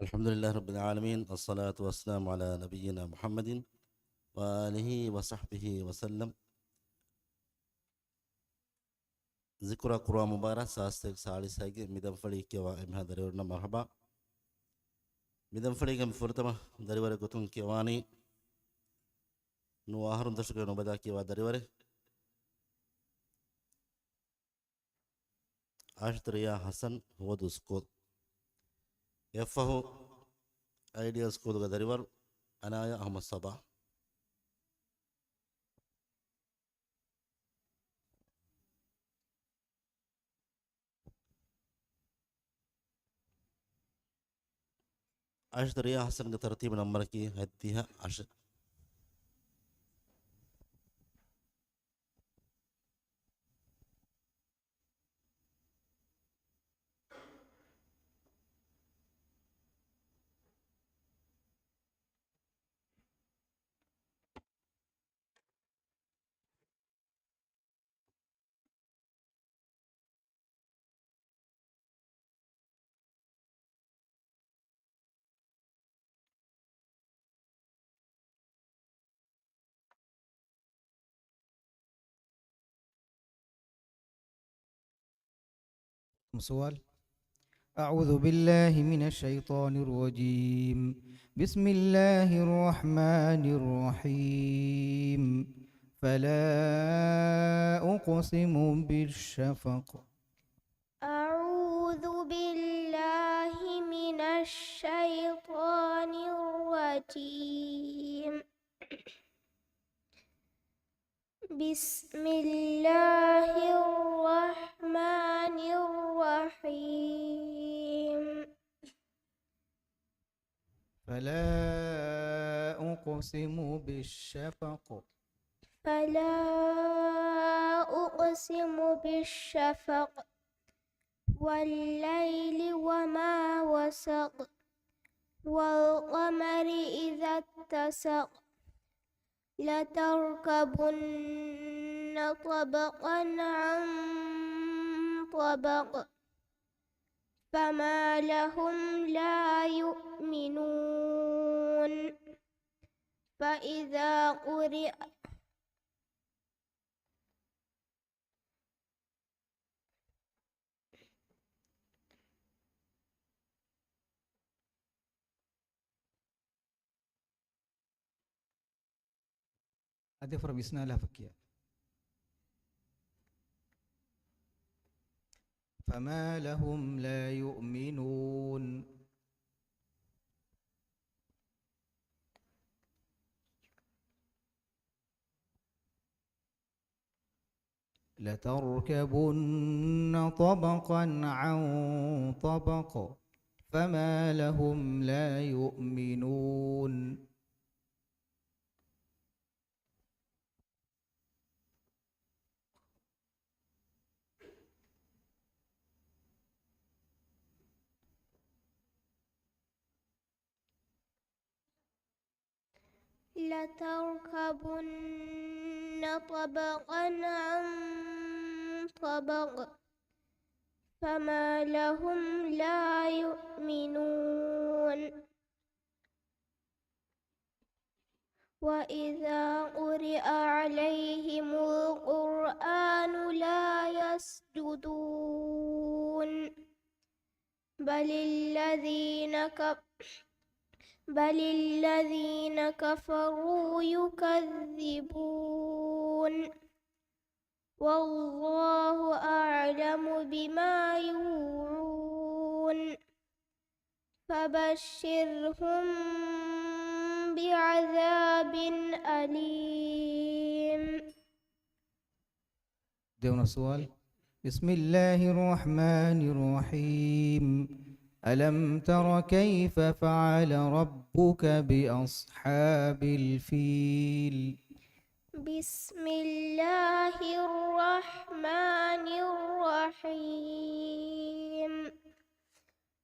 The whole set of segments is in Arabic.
الحمد لله رب العالمين، الصلاة والسلام على نبينا محمد وآله وصحبه وسلم. ذكر قرآن مبارك ساستك سالي سايق ميدان فريق كوا إمها دريورنا مرحبا. ميدان فريق مفرطمة دريورة قطن كواني نواهرون تشكر نبدا كوا دريورة عشتريا حسن هو دوسكو يفهو ايديا سكول دريور أنا يا أحمد صباح. عشتريا حسن كترتيب نمبر كي هديها عشر. سؤال. أعوذ بالله من الشيطان الرجيم. بسم الله الرحمن الرحيم. فلا أقسم بالشفق. أعوذ بالله من الشيطان الرجيم. بسم الله الرحمن الرحيم. فلا أقسم بالشفق. فلا أقسم بالشفق والليل وما وسق والقمر إذا اتسق لتركبن طبقا عن طبق فما لهم لا يؤمنون فإذا قرئ أدفر بسنا لا فكيا. فما لهم لا يؤمنون. لتركبن طبقا عن طبق فما لهم لا يؤمنون. لتركبن طبقا عن طبق فما لهم لا يؤمنون وإذا قرئ عليهم القرآن لا يسجدون بل الذين كفروا يكذبون والله أعلم بما يوعون فبشرهم بعذاب أليم. دون سؤال. بسم الله الرحمن الرحيم. ألم تر كيف فعل ربك بأصحاب الفيل. بسم الله الرحمن الرحيم.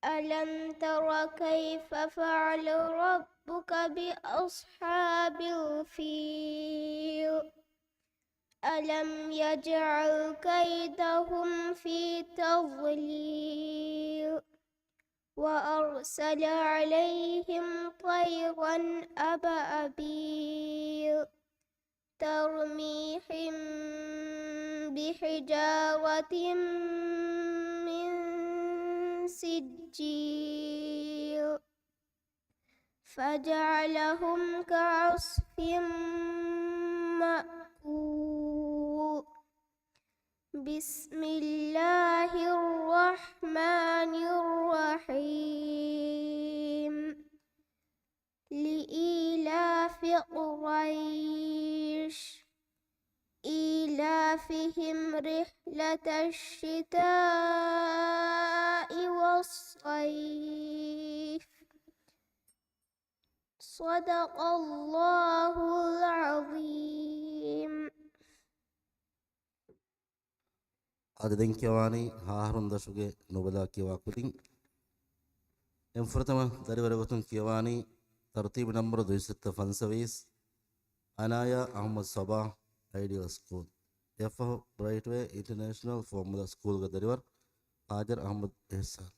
ألم تر كيف فعل ربك بأصحاب الفيل ألم يجعل كيدهم في تضليل وأرسل عليهم طيرا أبابيل ترميهم بحجارة من سجيل فجعلهم كعصف مأكول بسم الله الرحمن الرحيم لإيلاف قريش إيلافهم رحلة الشتاء والصيف صدق الله العظيم. අදදෙන් කියවානි හාහරුන් දශුගේ නොබදා කියවා කුතින් එම් ෆුරතම දරිවරගතුන් කියවානි තර්තිබ නම්බර 225 අනායා අහමද් සබා ideal school F bright way international formula school ದರಿವರ್ ಹಾಜರ್ ಅಹಮದ್ ಎಹ್ಸಾನ್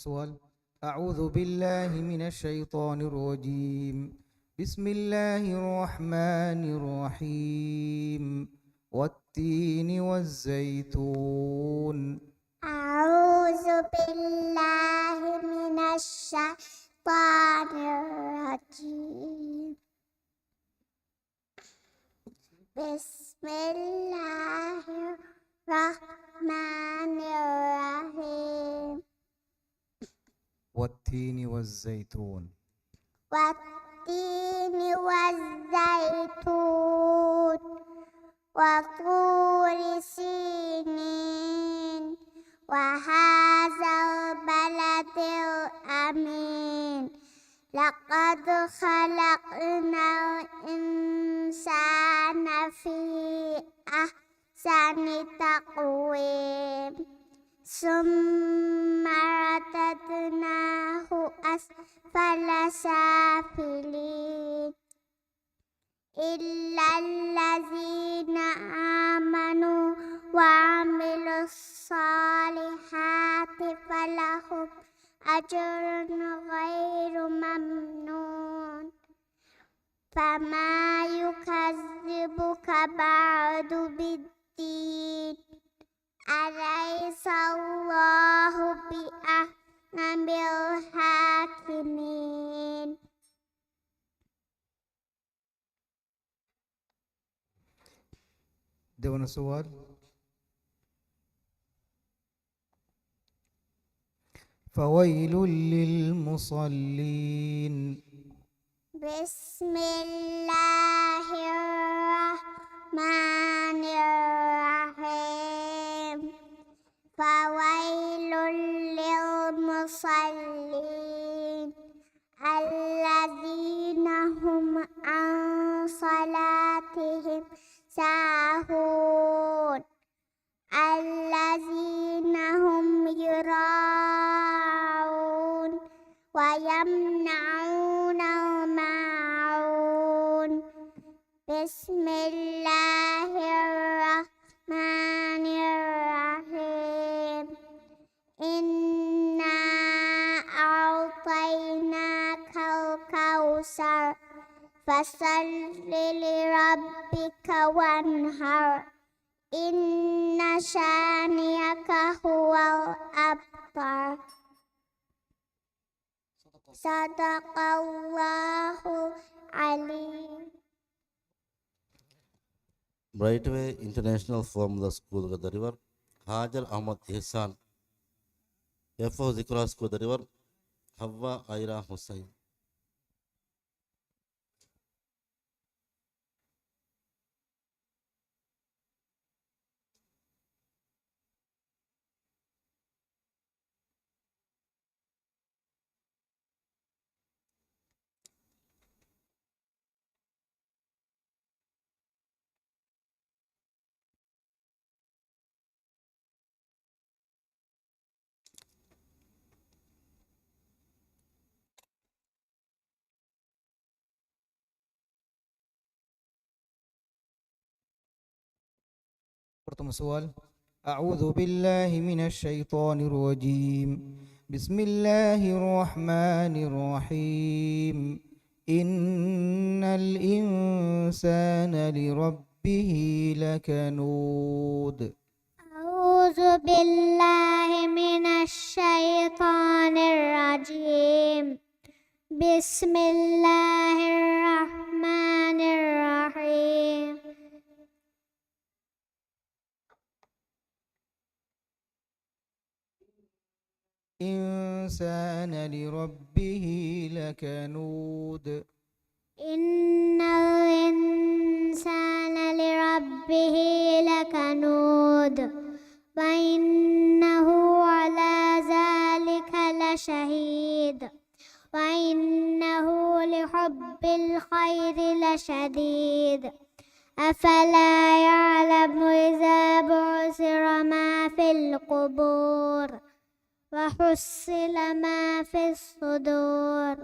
سؤال. أعوذ بالله من الشيطان الرجيم. بسم الله الرحمن الرحيم. والتين والزيتون. أعوذ بالله من الشيطان الرجيم. بسم الله الرحمن الرحيم. والتين والزيتون. والتين والزيتون وطور سينين وهذا البلد الأمين لقد خلقنا الإنسان في أحسن تقويم ثم رددناه أسفل سافلين إلا الذين آمنوا وعملوا الصالحات فلهم أجر غير ممنون فما يكذبك بعد بالدين أليس الله بأحكم الحاكمين. දෙවන සුවල්. فويل للمصلين. بسم الله الرحمن الرحيم. فويل للمصلين الذين هم عن صلاتهم ساهون الذين هم يراءون ويمنعون الماعون. بسم الله الرحمن الرحيم. إنا أعطيناك الكوثر فصل لربك وانهر إن شانئك هو الأبتر. صدق الله العليم. Bright way international formula school ದರಿವರ್ ಹಾಜರ್ ಅಹಮದ್ ಎಹ್ಸಾನ್ ಎಫ್ ಜಿಕ್ರಾ ಸ್ಕೂಲ್ ದರಿವರ್ ಹವ್ವಾ ಐರಾ ಹುಸೈನ್ প্রথম সোয়াল أعوذ بالله من الشيطان الرجيم بسم الله الرحمن الرحيم إن الإنسان لربه لكنود أعوذ بالله من الشيطان الرجيم بسم الله الرحمن الرحيم إنسان لربه لكنود إن الإنسان لربه لكنود وإنه على ذلك لشهيد وإنه لحب الخير لشديد أفلا يعلم إذا بعثر ما في القبور وحصل ما في الصدور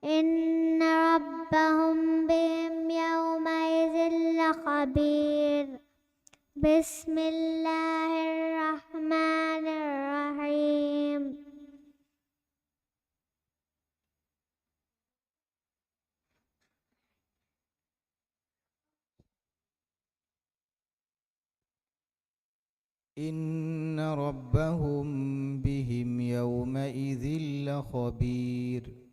إن ربهم بهم يومئذ لخبير بسم الله الرحمن الرحيم إن ربهم بهم يومئذ لخبير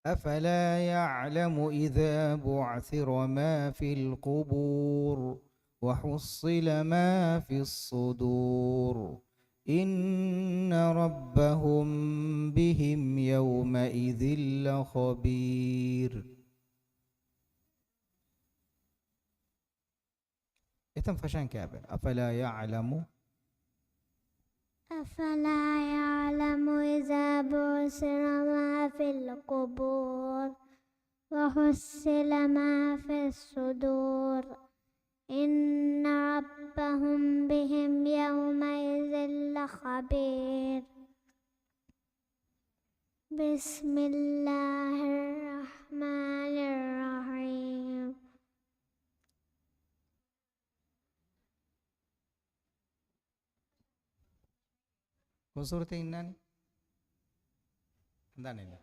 أفلا يعلم إذا بعثر ما في القبور وحصل ما في الصدور إن ربهم بهم يومئذ لخبير. Itu fashion kabel. أفلا يعلم أفلا يعلم إذا بعثر ما في القبور وحصل ما في الصدور إن ربهم بهم يومئذ لخبير بسم الله الرحمن الرحيم وصورة إنني دانيلا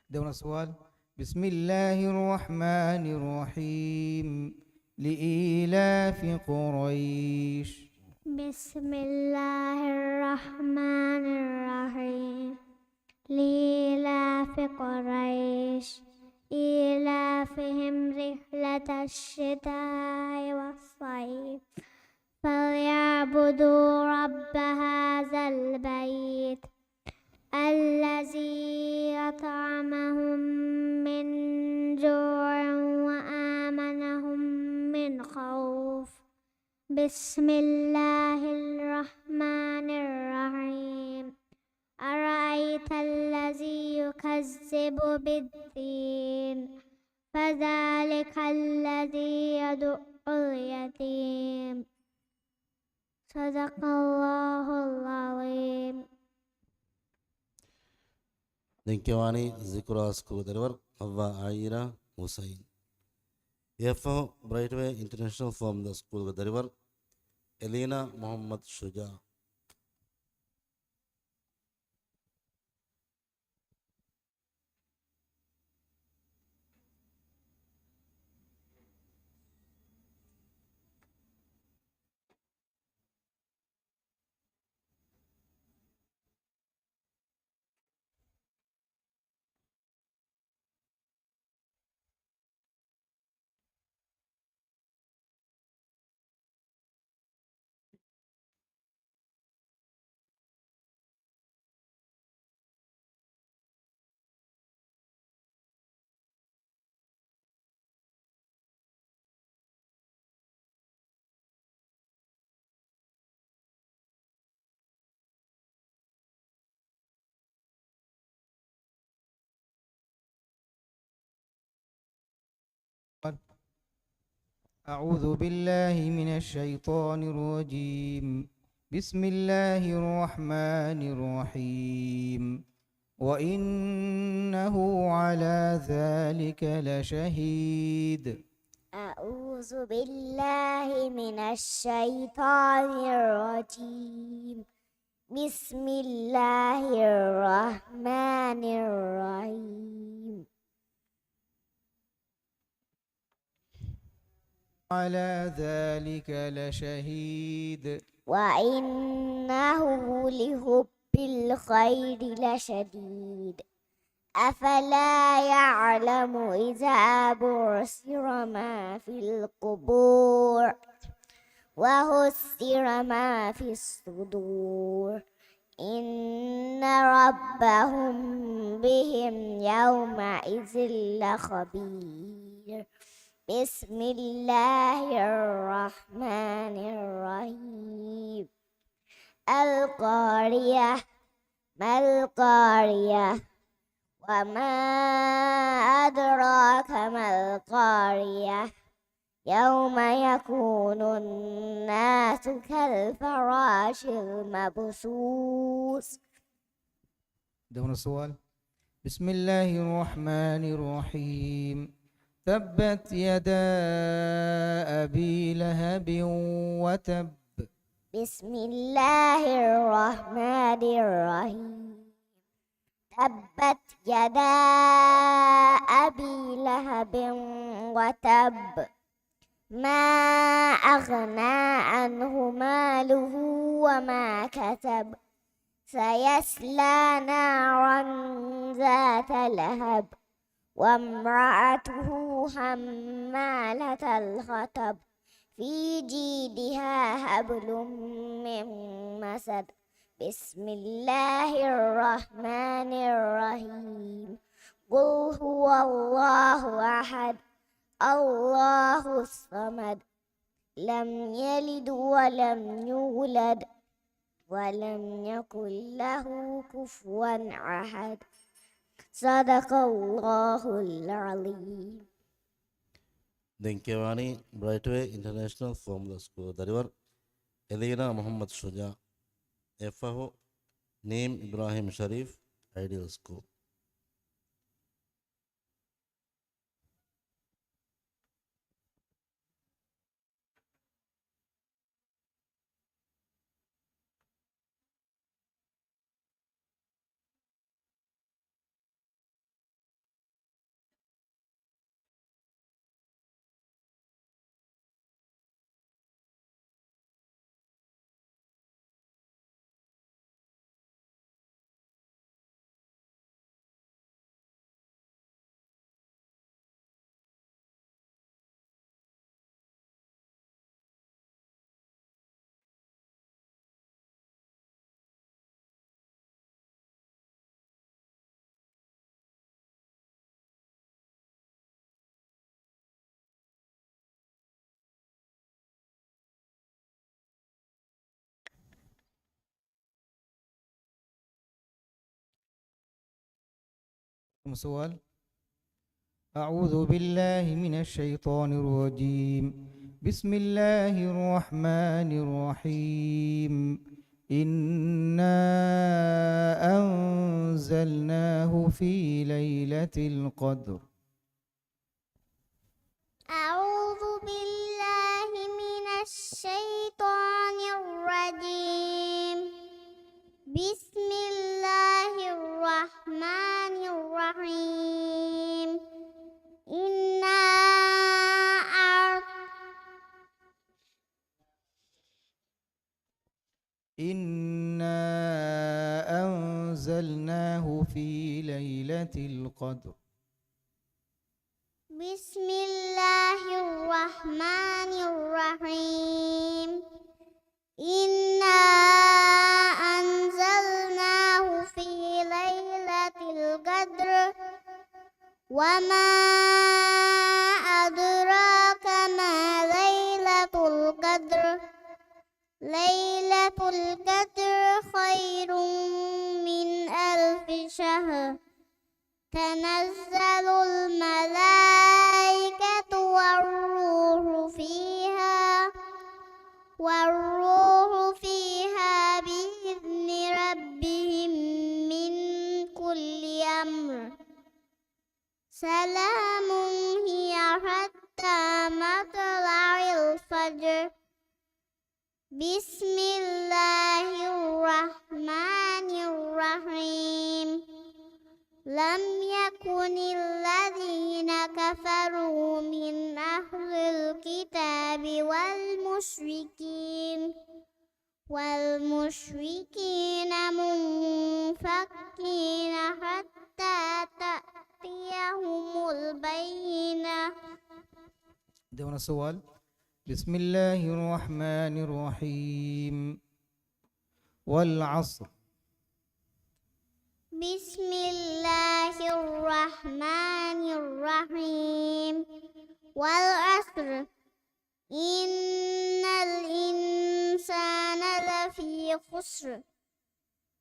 دون السؤال بسم الله الرحمن الرحيم لإيلاف قريش بسم الله الرحمن الرحيم لإيلاف قريش إيلافهم رحلة الشتاء والصيف فليعبدوا رب هذا البيت الذي أطعمهم من جوع وآمنهم من خوف بسم الله الرحمن الرحيم أرأيت الذي يكذب بالدين فذلك الذي يدعو اليتيم صدق الله العظيم Dinkiwani Zikra School deliver Hawa Aira Hussain. FO Brightway International from the school deliver Elena Muhammad Shuja. أعوذ بالله من الشيطان الرجيم. بسم الله الرحمن الرحيم. وإنه على ذلك لشهيد. أعوذ بالله من الشيطان الرجيم. بسم الله الرحمن الرحيم. على ذلك لشهيد. وإنه لحب الخير لشديد. أفلا يعلم إذا بعثر ما في القبور وحصر ما في الصدور إن ربهم بهم يومئذ لخبير. بسم الله الرحمن الرحيم. القارية ما القارية وما أدراك ما القارية يوم يكون الناس كالفراش المبثوث. ده هنا السؤال. بسم الله الرحمن الرحيم. تبت يدا أبي لهب وتب. بسم الله الرحمن الرحيم. تبت يدا أبي لهب وتب. ما أغنى عنه ماله وما كسب. سيصلى نارا ذات لهب وامرأته حمالة الحطب في جيدها حبل من مسد. بسم الله الرحمن الرحيم. قل هو الله أحد الله الصمد لم يلد ولم يولد ولم يكن له كفوا أحد. صدق الله العظيم. Denkewani Brightway International Formula School Darivar Elena Muhammad Shuja FAO Name Ibrahim Sharif Ideal School. سؤال. أعوذ بالله من الشيطان الرجيم. بسم الله الرحمن الرحيم. إنا أنزلناه في ليلة القدر. أعوذ بالله من الشيطان الرجيم. بسم الله الرحمن الرحيم. إنا أنزلناه في ليلة القدر. بسم الله الرحمن الرحيم. إنا أنزلناه في ليلة القدر وما أدراك ما ليلة القدر. ليلة القدر خير من ألف شهر. تنزل الملائكة والروح فيها والروح فيها بإذن ربهم من كل أمر سلام هي حتى مطلع الفجر بسم الله الرحمن الرحيم لم يكن الذين كفروا من أهل الكتاب والمشركين منفكين حتى تأتيهم البينة. عندنا سؤال. بسم الله الرحمن الرحيم والعصر. بسم الله الرحمن الرحيم والعصر إن الإنسان لفي خسر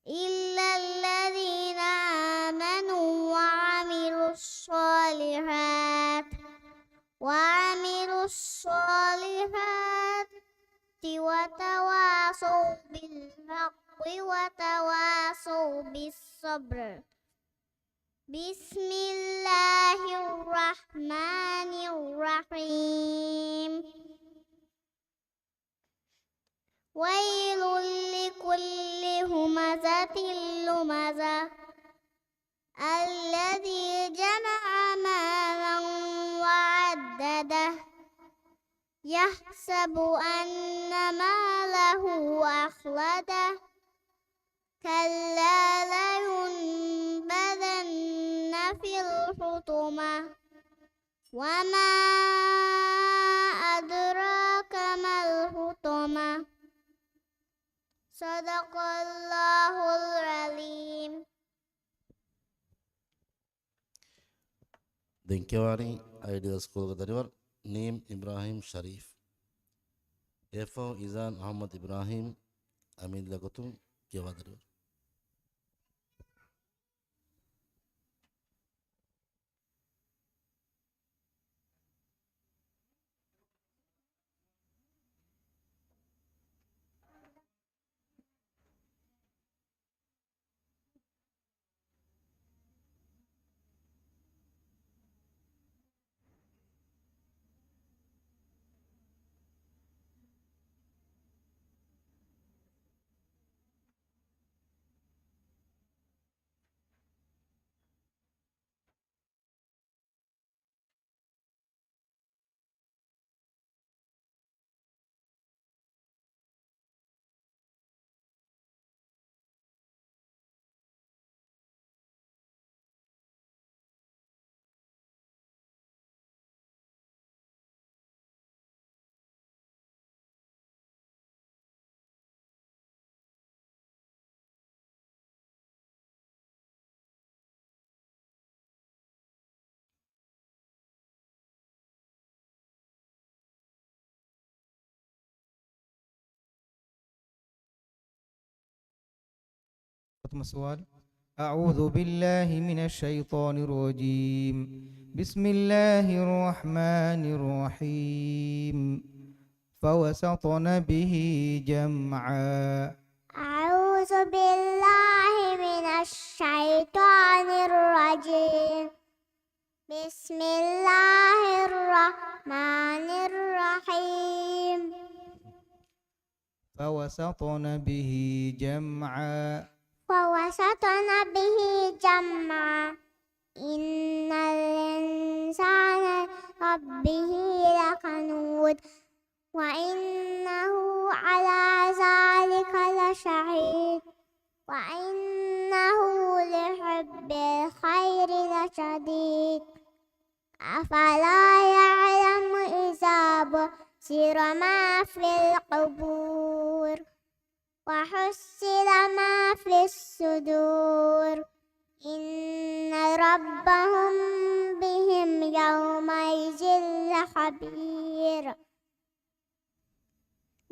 إلا الذين آمنوا وعملوا الصالحات وتواصوا بالحق وتواصوا بالصبر. بسم الله الرحمن الرحيم ويل لكل همزة لمزة الذي جمع مالا وعدده يحسب أن ماله أخلده كلا لينبذن في الحطمة وما أدراك ما الحطمة صدق الله العليم. ದಿಂಕೆವಾಣಿ ideal school ದರಿವರ್ ನೀಮ್ ಇಬ್ರಾಹಿಂ ಶರೀಫ್ ಎಫ್ಒ ಇಜಾನ್ ಅಹಮದ್ ಇಬ್ರಾಹಿಂ ಅಮೀದ್ ಲಗತು ಕೆವಾದರಿವರ್. سؤال. أعوذ بالله من الشيطان الرجيم. بسم الله الرحمن الرحيم فوسطن به جمعا. أعوذ بالله من الشيطان الرجيم بسم الله الرحمن الرحيم فوسطن به جمعا. فوسطن به جمعا إن الإنسان ربه لكنود وإنه على ذلك لشهيد وإنه لحب الخير لشديد أفلا يعلم إذا بصر ما في القبور وحصل ما في الصدور إن ربهم بهم يومئذ لخبير.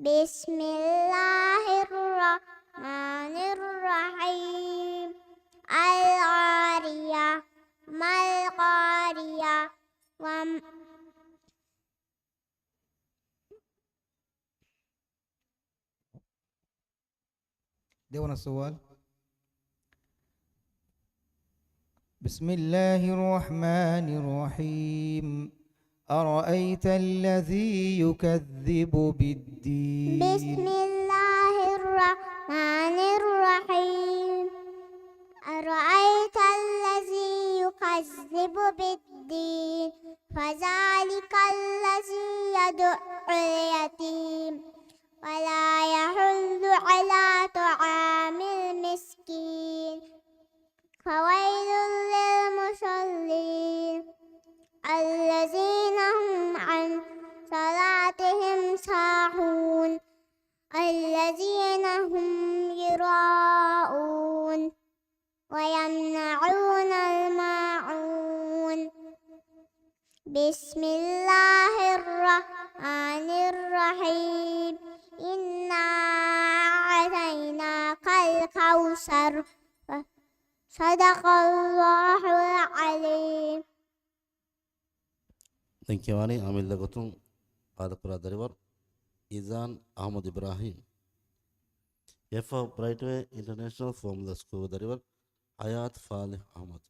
بسم الله الرحمن الرحيم القارية ما القارية دون السؤال. بسم الله الرحمن الرحيم. أرأيت الذي يكذب بالدين. بسم الله الرحمن الرحيم. أرأيت الذي يكذب بالدين فذلك الذي يدع اليتيم ولا يحض على طعام المسكين فويل للمصلين الذين هم عن صلاتهم ساهون الذين هم يراءون ويمنعون الماعون. بسم الله الرحمن الرحيم. إنا أعطيناك الكوثر صدق الله العليم. Thank Amil Lagotum Adapura Derivar Izan Ahmad Ibrahim. F. Brightway International Formula School Derivar Hayat Falih Ahmad.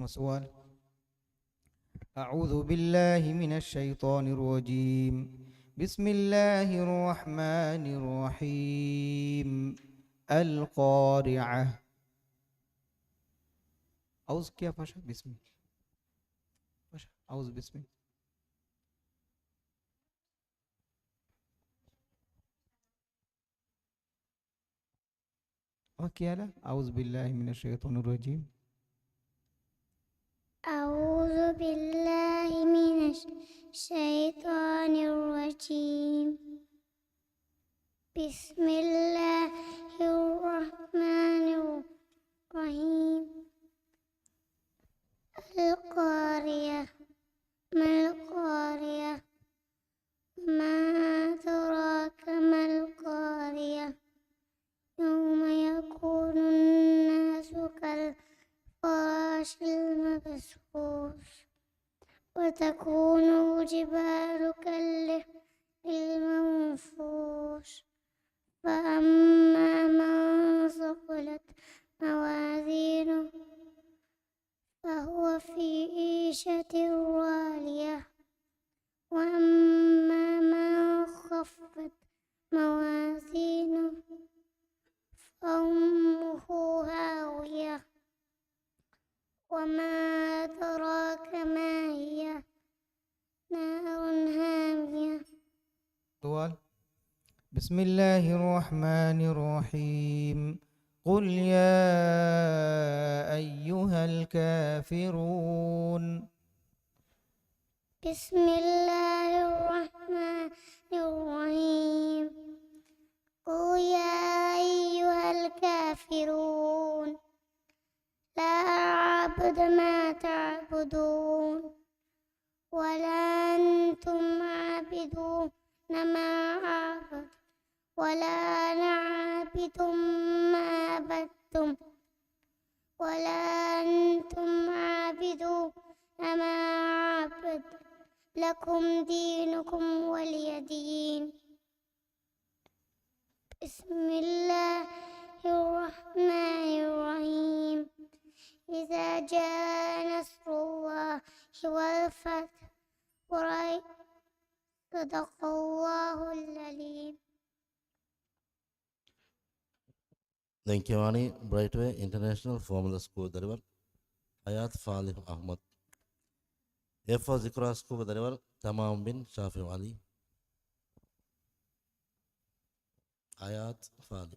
سؤال. أعوذ بالله من الشيطان الرجيم. بسم الله الرحمن الرحيم. القارعة. أعوذ كيا فاشا بسم فاشا أعوذ بسم. أوكي لا أعوذ بالله من الشيطان الرجيم. أعوذ بالله من الشيطان الرجيم. بسم الله الرحمن الرحيم. القارية ما القارية ما أدراك ما القارية يوم يكون الناس كالفراش المبثوث وتكون الجبال كالعهن المنفوش فأما من ثقلت موازينه فهو في عيشة راضية وأما من خفت موازينه فأمه هاوية وما أدراك ما هي نار هامية. سؤال. بسم الله الرحمن الرحيم. قل يا أيها الكافرون. بسم الله الرحمن الرحيم. قل يا أيها الكافرون لا أعبد ما تعبدون ولا أنتم عابدون ما أعبد ولا أنا عابد ما عبدتم ولا أنتم عابدون ما أعبد لكم دينكم ولي دين. بسم الله الرحمن الرحيم. إذا جاء نصر الله والفتح ورأيت صدق الله العليم. Brightway International Formula School Derivar Hayat Falih Ahmad. F. Zikra School Derivar Tamam bin Shafi Ali. آيات فاضل.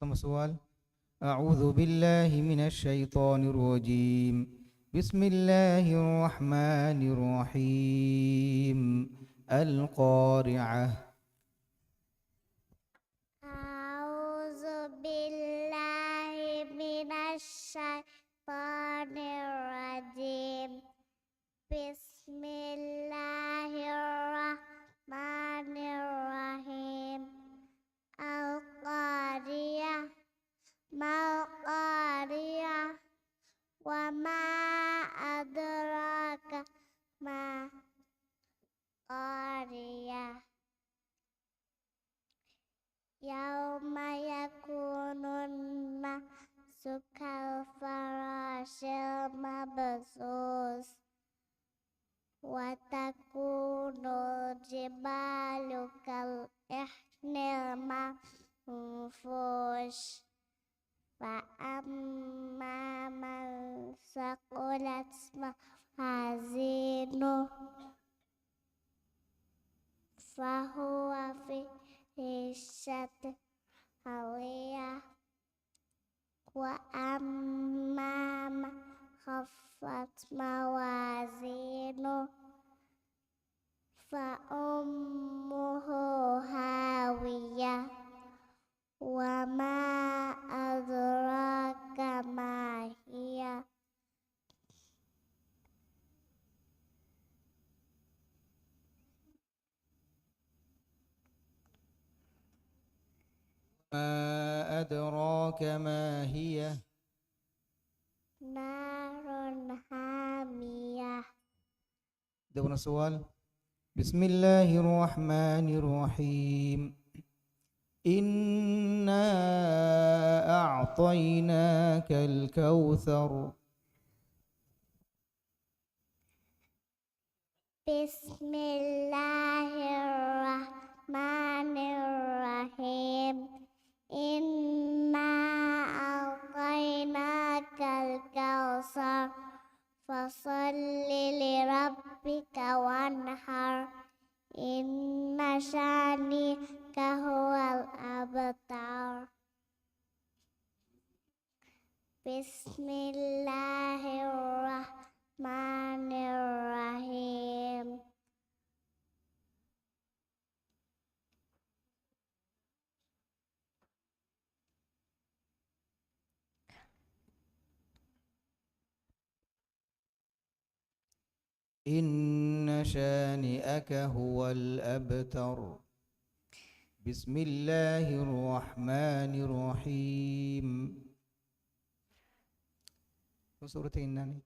pertama soal. أعوذ بالله من الشيطان الرجيم. بسم الله الرحمن الرحيم. القارعة. أعوذ بالله من الشيطان الرجيم. بسم الله الرحمن الرحيم. القارية. ما القارية؟ وما أدراك ما قارية. يوم يكون الناس كالفراش المبثوث وتكون الجبال كالعهن المنفوش فأما من ثقلت موازينه فهو في عيشة راضية وأما من خفت موازينه فأمه هاوية وما أدراك ما هي. ما أدراك ما هي. نار حامية. ده pertama soal. بسم الله الرحمن الرحيم. إنا أعطيناك الكوثر. بسم الله الرحمن الرحيم. إنا أعطيناك الكوثر فصل لربك وانحر إن شانئك هو الأبتر. بسم الله الرحمن الرحيم. إن شانئك هو الأبتر. بسم الله الرحمن الرحيم. سورة النان.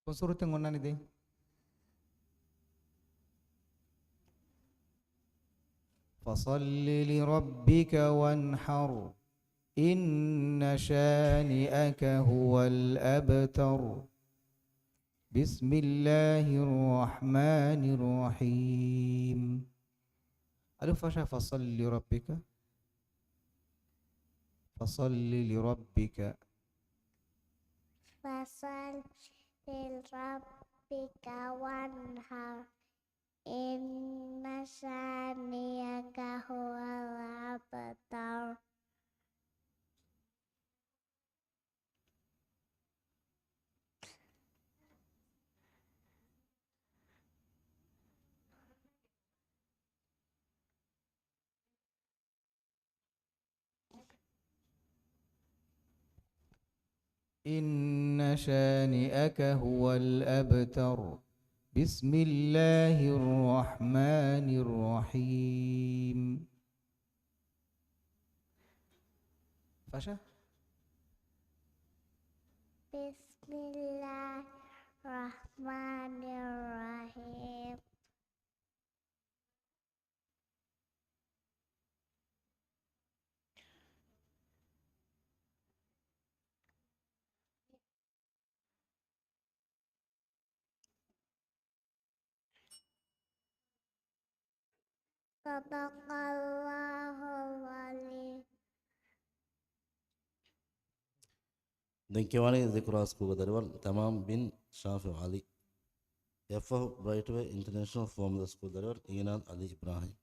Consurutin ngona ni deh. فصل لربك وانحر إن شانئك هو الأبتر بسم الله الرحمن الرحيم. ألف فشا فصل لربك فصل لربك فصل لربك وانحر إن شانئك هو الأبتر. إن شانئك هو الأبتر بسم الله الرحمن الرحيم. فشا بسم الله الرحمن الرحيم. Sadaqallahul Azim. Dinkiwani Zikra School deliver Tamam bin Shafi Ali. FO Brightway International Formula School deliver Inad Ali Ibrahim.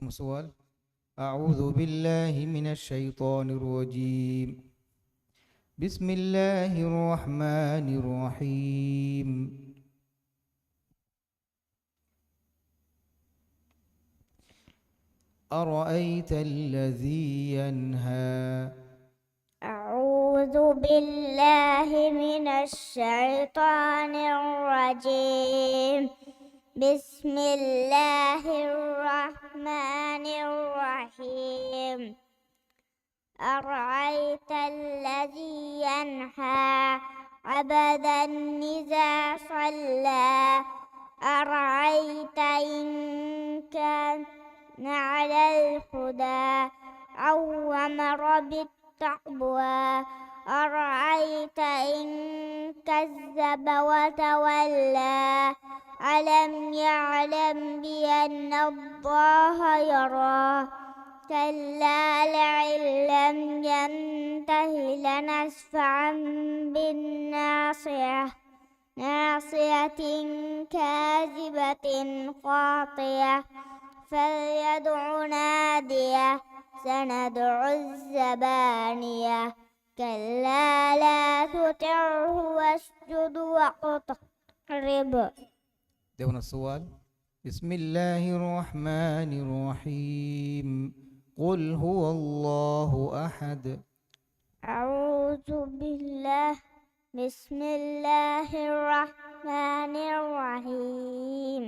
سؤال. أعوذ بالله من الشيطان الرجيم بسم الله الرحمن الرحيم. أرأيت الذي ينهى. أعوذ بالله من الشيطان الرجيم بسم الله الرحمن الرحيم. أرأيت الذي ينهى عبدا إذا صلى أرأيت إن كان على الهدى أو أمر بالتقوى أرأيت إن كذب وتولى ألم يعلم بأن الله يرى كلا لئن لم ينته لنسفعا بالناصية ناصية كاذبة خاطية فليدع ناديه سندع الزبانية كلا لا تطعه واسجد واقترب. دون السؤال. بسم الله الرحمن الرحيم قل هو الله أحد. أعوذ بالله بسم الله الرحمن الرحيم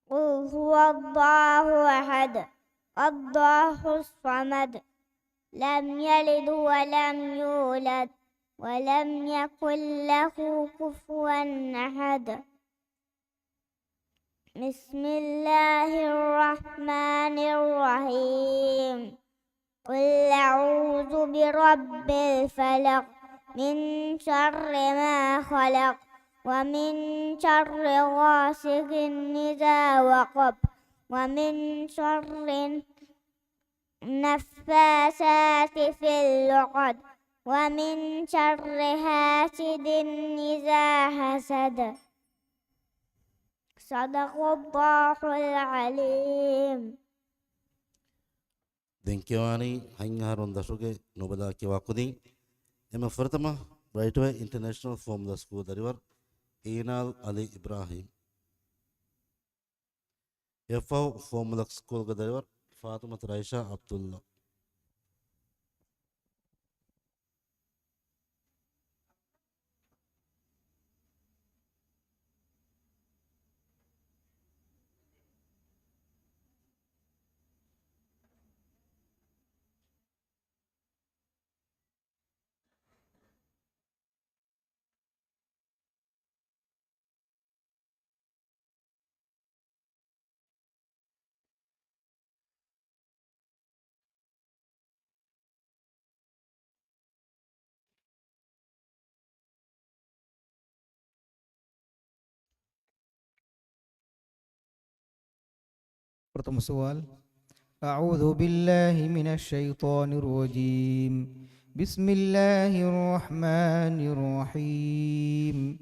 قل هو الله أحد الله الصمد لم يلد ولم يولد ولم يكن له كفوا أحد. بسم الله الرحمن الرحيم قل أعوذ برب الفلق من شر ما خلق ومن شر غاسق إذا وقب ومن شر النفاثات في العقد ومن شر حاسد إذا حسد صدق الله العليم. දෙංකවානි හයිහරුන් දශුගේ නොබදාකි වකුදින් එම ෆර්තම බ්‍රයිට්වේ international form ද ස්කූල් දරිවර් ඊනාල් අලි ඉබ්‍රාහිම් එෆව් ෆෝම්ලක් ස්කූල්ග දරිවර් ෆාතුමත් රයිෂා Abdullah Pertama soal. A'udzu billahi minasyaitonir rajim. Bismillahirrahmanirrahim.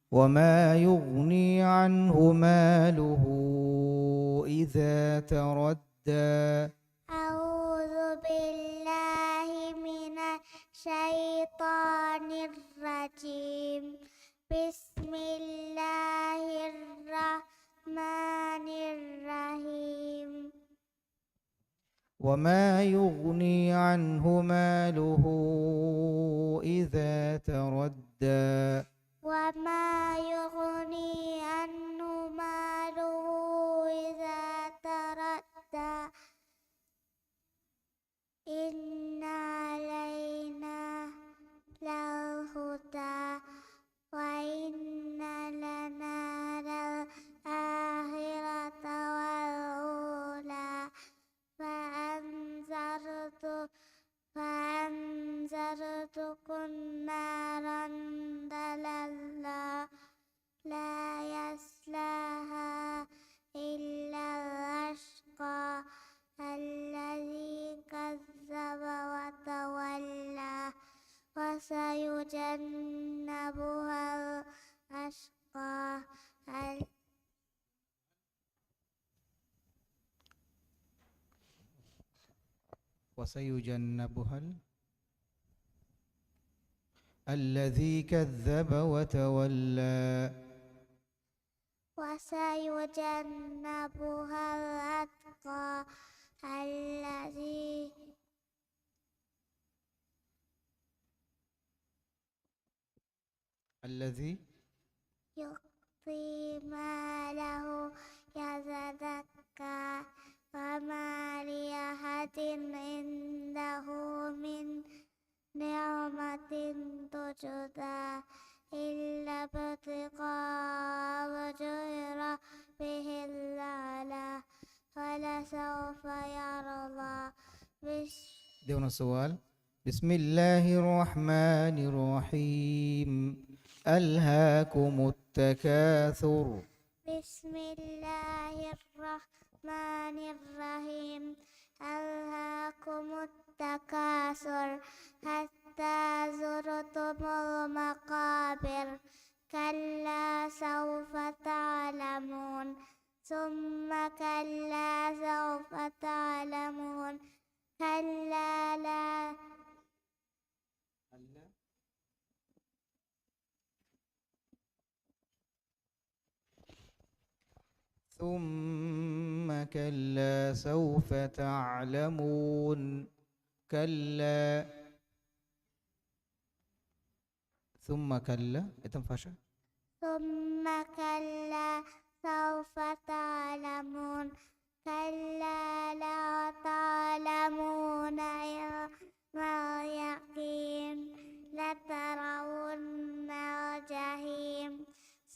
Wa ma yughni anhu maluhu idza taradda. أعوذ بالله من الشيطان الرجيم. بسم الله الرحمن الرحيم. وما يغني عنه ماله إذا تردى. وما يغني عنه ماله إذا تردى. إن علينا للهدى وإن لنا للآخرة والأولى فأنذرتكم نارا تلظى لا يصلاها إلا الأشقى الذي كذب وتولى وسيجنبها الأشقى وسيجنبها الذي كذب وتولى. وسيجنبها الأتقى الذي يؤتي ماله يتزكى وما لأحد عنده من نعمة تجزى إلا ابتغاء وجه ربه الأعلى ولسوف يرضى. دون السؤال. بسم الله الرحمن الرحيم. ألهاكم التكاثر. بسم الله الرحمن الرحيم. ألهاكم التكاثر حتى زرتم المقابر كلا سوف تعلمون ثم كلا سوف تعلمون كلا لا ثم كلا سوف تعلمون كلا ثم كلا اتنفشا ثم كلا سوف تعلمون كلا لا تعلمون علم اليقين لترون الجحيم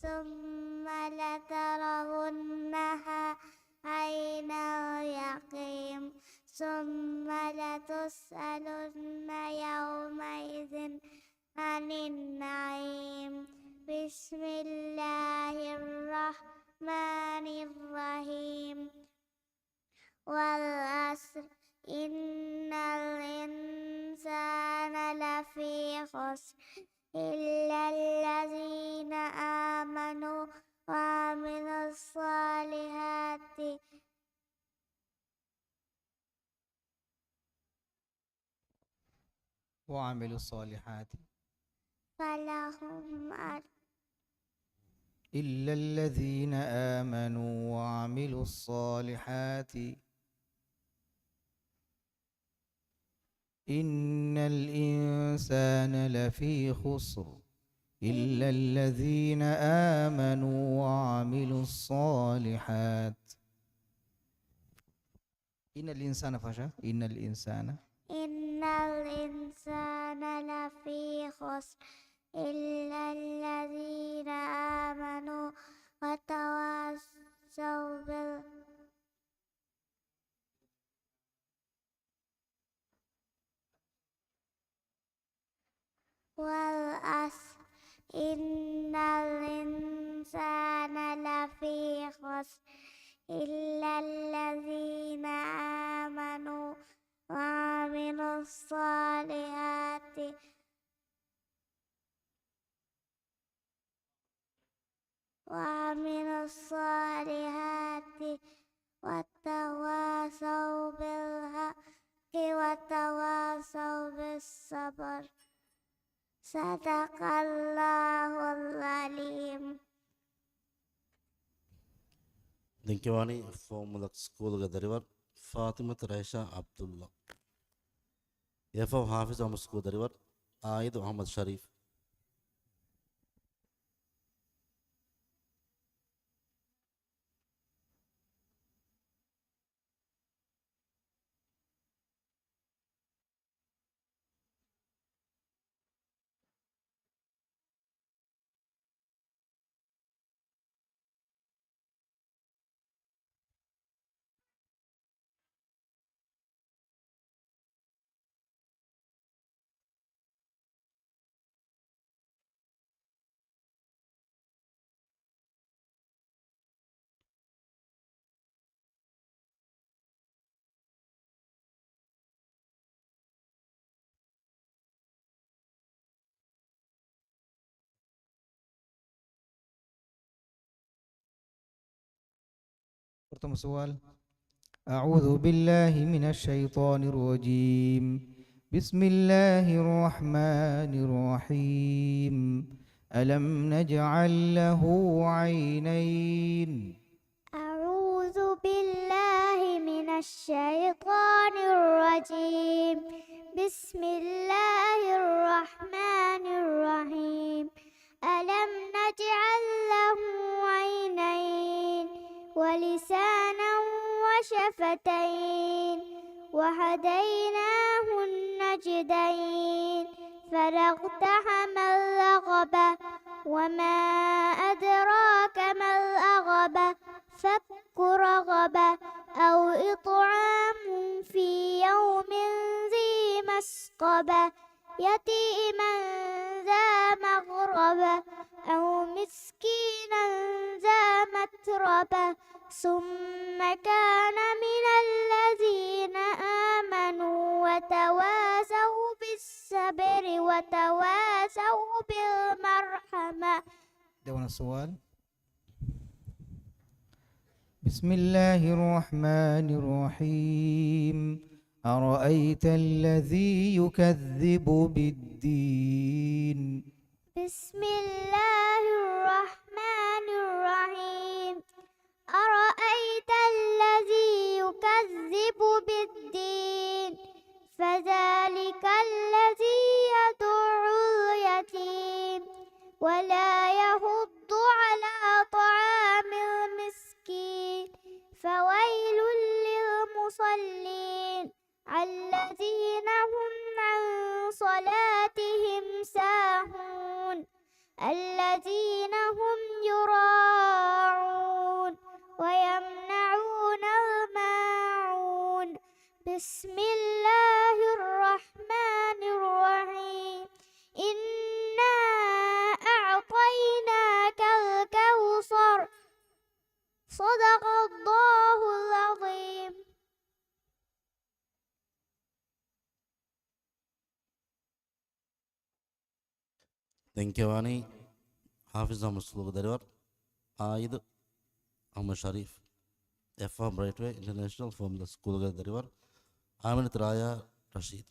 ثم لترونها عين اليقين ثم لتسألن يومئذ عن النعيم. بسم الله الرحمن الرحيم. والعصر إن الإنسان لفي خسر إلا الذين آمنوا وعملوا الصالحات وعملوا الصالحات فلهم أجر إلا الذين آمنوا وعملوا الصالحات إن الإنسان لفي خسر إلا الذين آمنوا وعملوا الصالحات. إن الإنسان فشا إن الإنسان لفي خسر إلا الذين آمنوا وتواصوا والعصر إن الإنسان لفي خسر إلا الذين آمنوا وعملوا الصالحات وتواصوا بالحق وتواصوا بالصبر. صدق الله العليم. ದಿಂಕಿವಾಣಿ ಫಾರ್ಮುಲಕ್ ಸ್ಕೂಲ್ಗ ದರಿವರ್ ಫಾತಿಮತ್ ರೈಷಾ ಅಬ್ದುಲ್ಲಾ. ಎಫ್ ಹಾಫಿಜ್ ಅಹಮದ್ ಸ್ಕೂಲ್ ದರಿವರ್ ಆಯಿದ್ ಅಹಮದ್ ಶರೀಫ್. pertama soal. أعوذ بالله من الشيطان الرجيم. بسم الله الرحمن الرحيم. ألم نجعل له عينين. أعوذ بالله من الشيطان الرجيم. بسم الله الرحمن الرحيم. ألم نجعل له عينين ولسانا وشفتين وهديناه النجدين فلاقتحم العقبة وما أدراك ما العقبة فك رقبة أو إطعام في يوم ذي مسقبة يتيما ذا مغربة أو مسكينا ذا متربة ثم كان من الذين آمنوا وتواصوا بالصبر وتواصوا بالمرحمة. دون السؤال. بسم الله الرحمن الرحيم. أرأيت الذي يكذب بالدين. بسم الله الرحمن الرحيم. أرأيت الذي يكذب بالدين فذلك الذي يدع اليتيم ولا يحض على طعام المسكين فويل للمصلين الذين هم عن صلاتهم ساهون الذين هم يراعون ويمنعون الماعون. بسم الله الرحمن الرحيم. إنا أعطيناك الكوثر. صدق الله العظيم. തെങ്കവാണി ഹാഫിസ് അഹമ്മദ് സ്കൂൾ ദരിവർ ആയിദ് അഹമ്മദ് ഷരീഫ് എഫ് ബ്രൈറ്റ് വേ ഇന്റർനാഷണൽ ഫോം സ്കൂൾ ദരിവർ ആമിനത്ത് റായ റഷീദ്.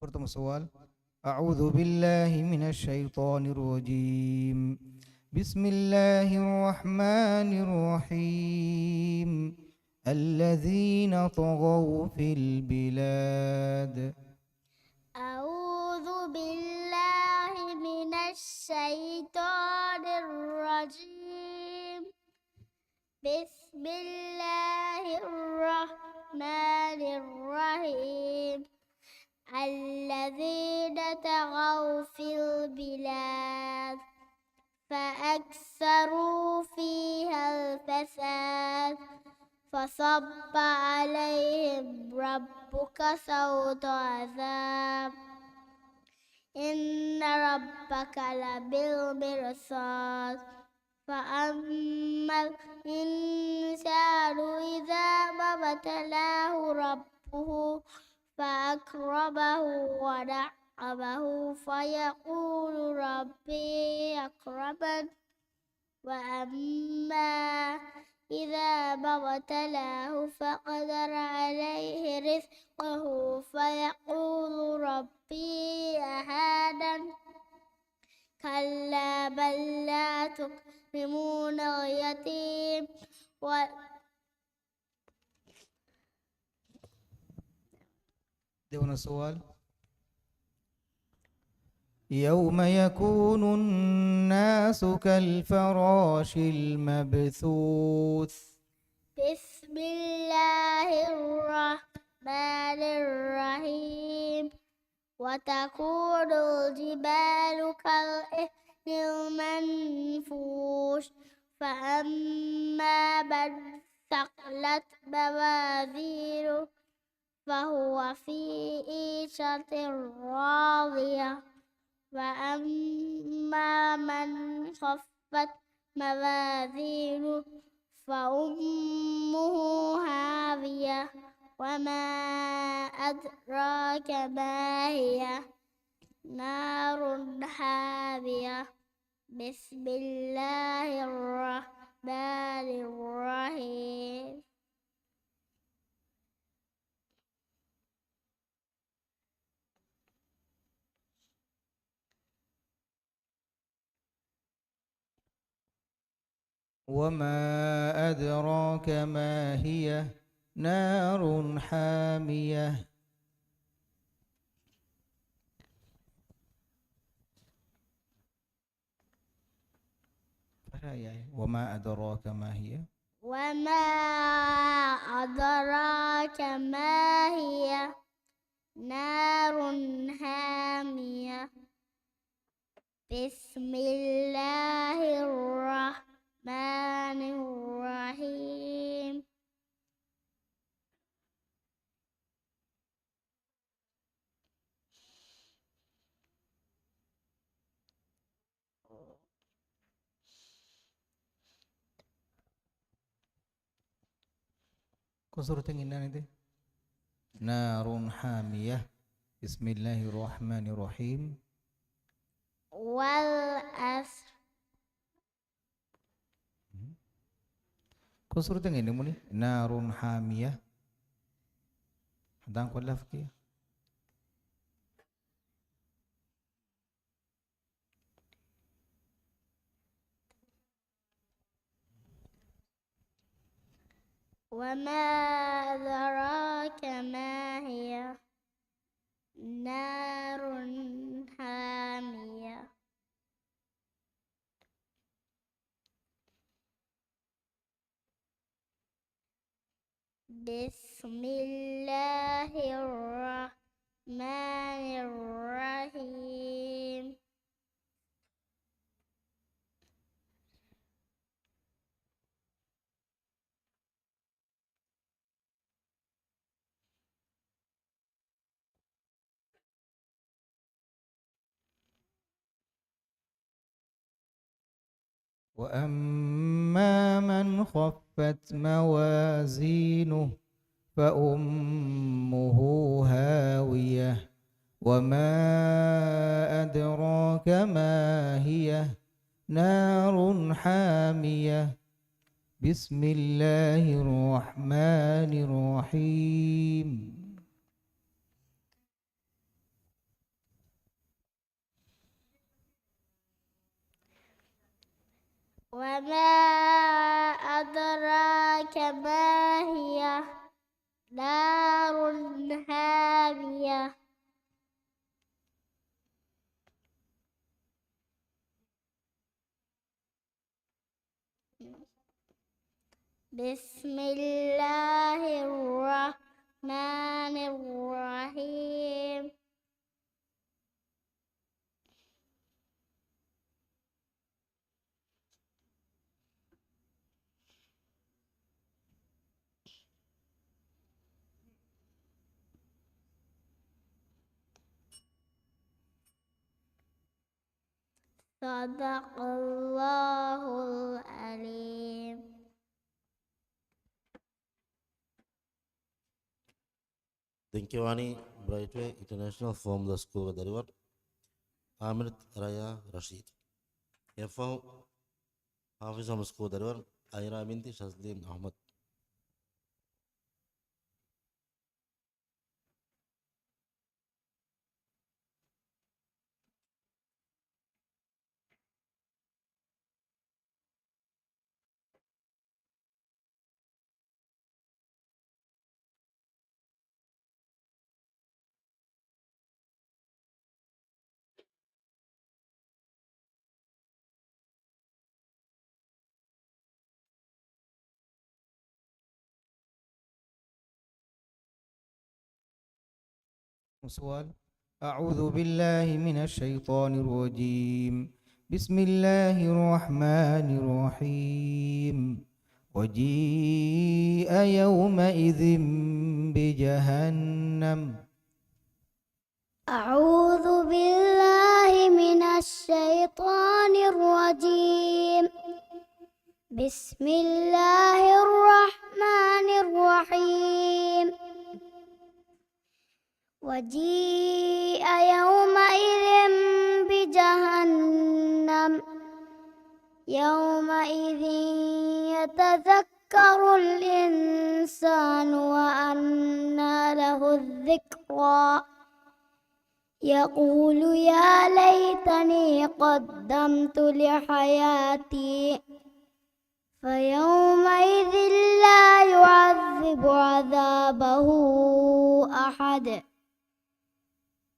برتم السؤال. أعوذ بالله من الشيطان الرجيم. بسم الله الرحمن الرحيم. الذين طغوا في البلاد. أعوذ بالله من الشيطان الرجيم. بسم الله الرحمن الرحيم. الذين طغوا في البلاد فأكثروا فيها الفساد فصب عليهم ربك سوط عذاب إن ربك لبالمرصاد فأما الإنسان إذا ما ابتلاه ربه فأكرمه ونعمه فيقول ربي أكرمن وأما إذا ما ابتلاه فقدر عليه رزقه فيقول ربي أهانن كلا بل لا تكرمون اليتيم دون السؤال. يوم يكون الناس كالفراش المبثوث. بسم الله الرحمن الرحيم. وتكون الجبال كالعهن المنفوش فأما من ثقلت موازينه فهو في عيشة راضية وأما من خفت موازينه فأمه هاوية وما أدراك ما هي نار حامية. بسم الله الرحمن الرحيم. وما أدراك ما هي نار حامية. وما أدراك ما هي. وما أدراك ما هي نار حامية. بسم الله الرحمن الرحيم. كسرت ini نار حامية. بسم الله الرحمن الرحيم. والأسر. كسرت ini muni نار حامية. هذا كله فكية. وما أدراك ما هي نار حامية. بسم الله الرحمن الرحيم وأما من خفت موازينه فأمه هاوية وما أدراك ما هي نار حامية بسم الله الرحمن الرحيم وما أدراك ما هي نار هامية بسم الله الرحمن الرحيم صدق الله العليم ದಿಂಕಿವಾಣಿ ಬ್ರೈಟ್ವೇ ಇಂಟರ್ನ್ಯಾಷನಲ್ ಫಾರ್ಮ್ ದ ಸ್ಕೂಲ್ ದರಿವರ್ ಆಮಿರ್ ರಯಾ ರಶೀದ್ ಎಫ್ಒ ಹಾಫಿಜ್ ಹಮ್ ಸ್ಕೂಲ್ ದರಿವರ್ ಐರಾ ಬಿಂತಿ ಶಜ್ಲೀನ್ ಅಹಮದ್ سؤال أعوذ بالله من الشيطان الرجيم بسم الله الرحمن الرحيم وجيء يومئذ بجهنم أعوذ بالله من الشيطان الرجيم بسم الله الرحمن الرحيم وجيء يومئذ بجهنم يومئذ يتذكر الإنسان وأنى له الذكرى يقول يا ليتني قدمت لحياتي فيومئذ لا يعذب عذابه أحد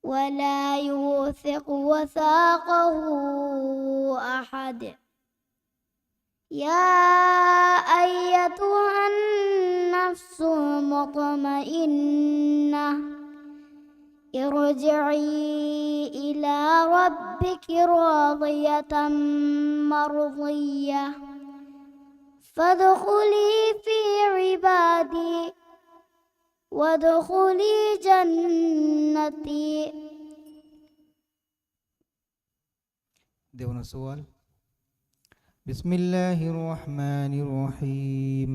ولا يوثق وثاقه أحد يا أيتها النفس المطمئنة ارجعي إلى ربك راضية مرضية فادخلي في عبادي وادخلي جنتي. دون سؤال بسم الله الرحمن الرحيم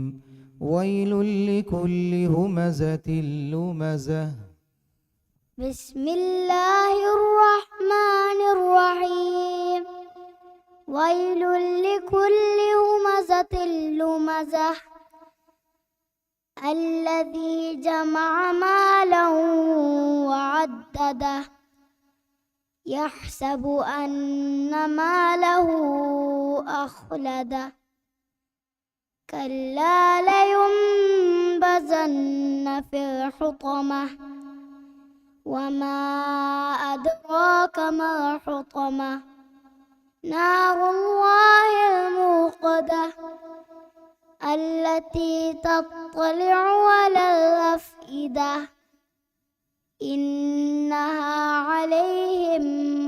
ويل لكل همزة لمزة بسم الله الرحمن الرحيم ويل لكل همزة لمزة الذي جمع مالا وعدده يحسب أن ماله أخلده كلا لينبذن في الحطمة وما أدراك ما الحطمة نار الله الموقدة التي تطلع على الأفئدة إنها عليهم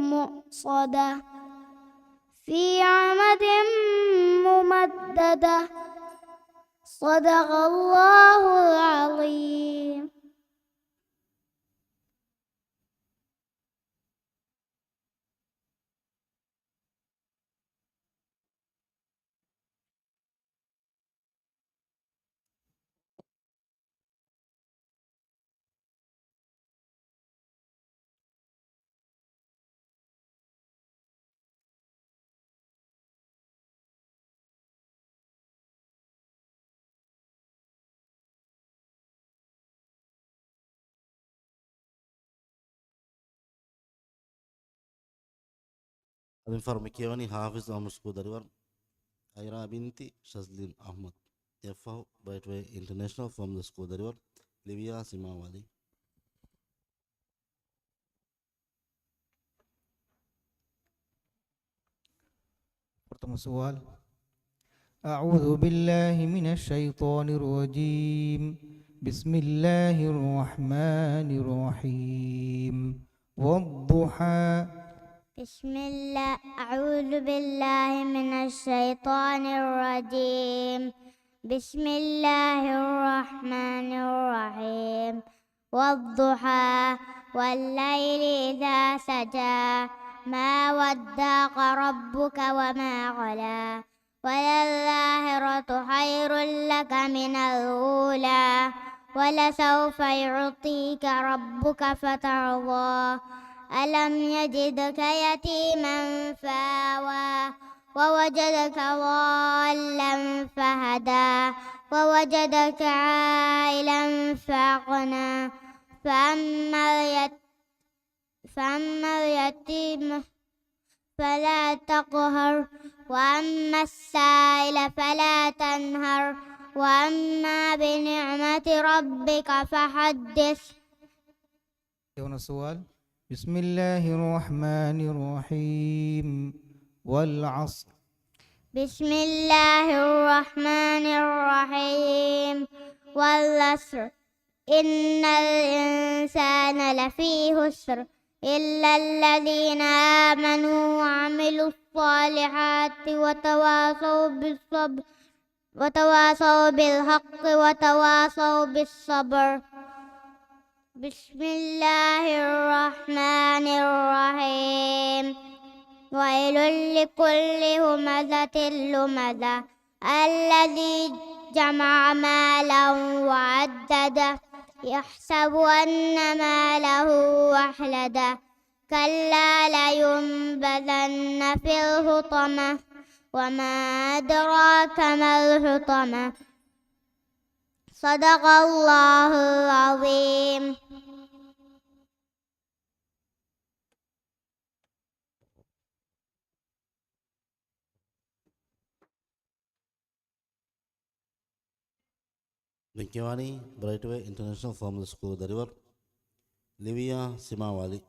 مؤصدة في عمد ممددة صدق الله العظيم. Al-Informikioni Hafiz Ahmad School deliver Aira Binti Shazlin Ahmad. FO Brightway International from the school deliver Livia Simawali. Pertama soal. أعوذ بالله من الشيطان الرجيم. بسم الله الرحمن الرحيم. والضحى. بسم الله. أعوذ بالله من الشيطان الرجيم. بسم الله الرحمن الرحيم. والضحى والليل إذا سجى ما ودعك ربك وما قلى وللآخرة خير لك من الأولى ولسوف يعطيك ربك فترضى ألم يجدك يتيما فآوى ووجدك ضالا فهدى ووجدك عائلا فأغنى فأما اليتيم فلا تقهر وأما السائل فلا تنهر وأما بنعمة ربك فحدث. Yang soal. بسم الله الرحمن الرحيم. والعصر. بسم الله الرحمن الرحيم. والعصر إن الإنسان لفي خسر إلا الذين آمنوا وعملوا الصالحات وتواصوا بالحق وتواصوا بالصبر. بسم الله الرحمن الرحيم. ويل لكل همزة لمزة الذي جمع مالا وعدده يحسب أن ماله أخلده كلا لينبذن في الحطمة وما أدراك ما الحطمة صدق الله العظيم. Vinkyawani Brightway International from the school deliver Livia Simawali.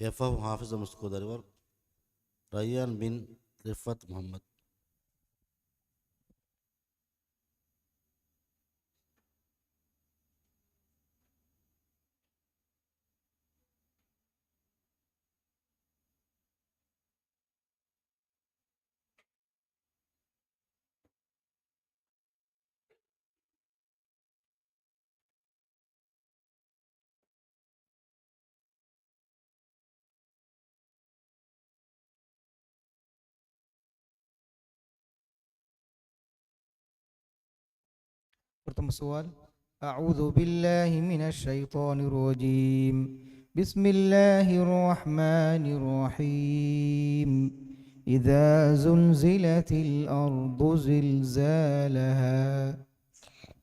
FO Hafiz Ahmad School deliver Rayyan bin Rifat Muhammad. Pertama soal. أعوذ بالله من الشيطان الرجيم. بسم الله الرحمن الرحيم. إذا زلزلت الأرض زلزالها.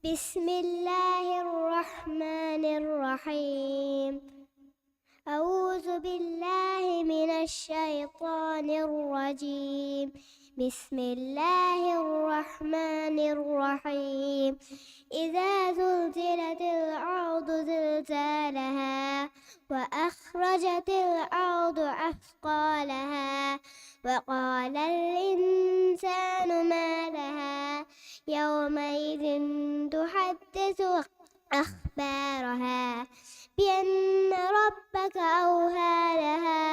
بسم الله الرحمن الرحيم. أعوذ بالله من الشيطان الرجيم. بسم الله الرحمن الرحيم. إذا زلزلت الأرض زلزالها وأخرجت الأرض أثقالها وقال الإنسان ما لها يومئذ تحدث أخبارها بأن ربك أوهى لها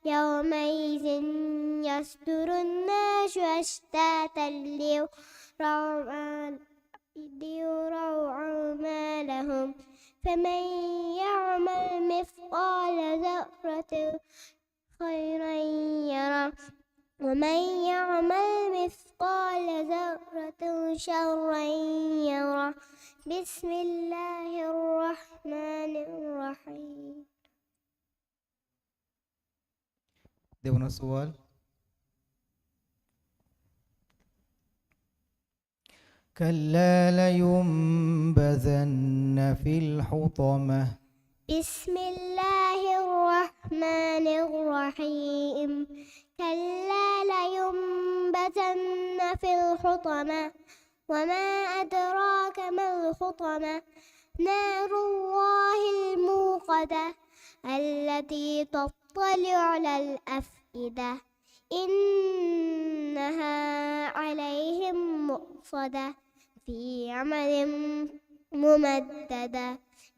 يومئذ يصدر الناس أشتاتا ليروا أعمالهم فمن يعمل مثقال ذرة خيرا يره ومن يعمل مثقال ذرة شرا يره بسم الله الرحمن الرحيم. দেবো না سؤال. كلا لينبذن في الحطمة. بسم الله الرحمن الرحيم. كلا لينبذن في الحطمة وما أدراك ما الحطمة نار الله الموقدة التي تطلع على الأفئدة إنها عليهم مؤصدة في عمل ممددة.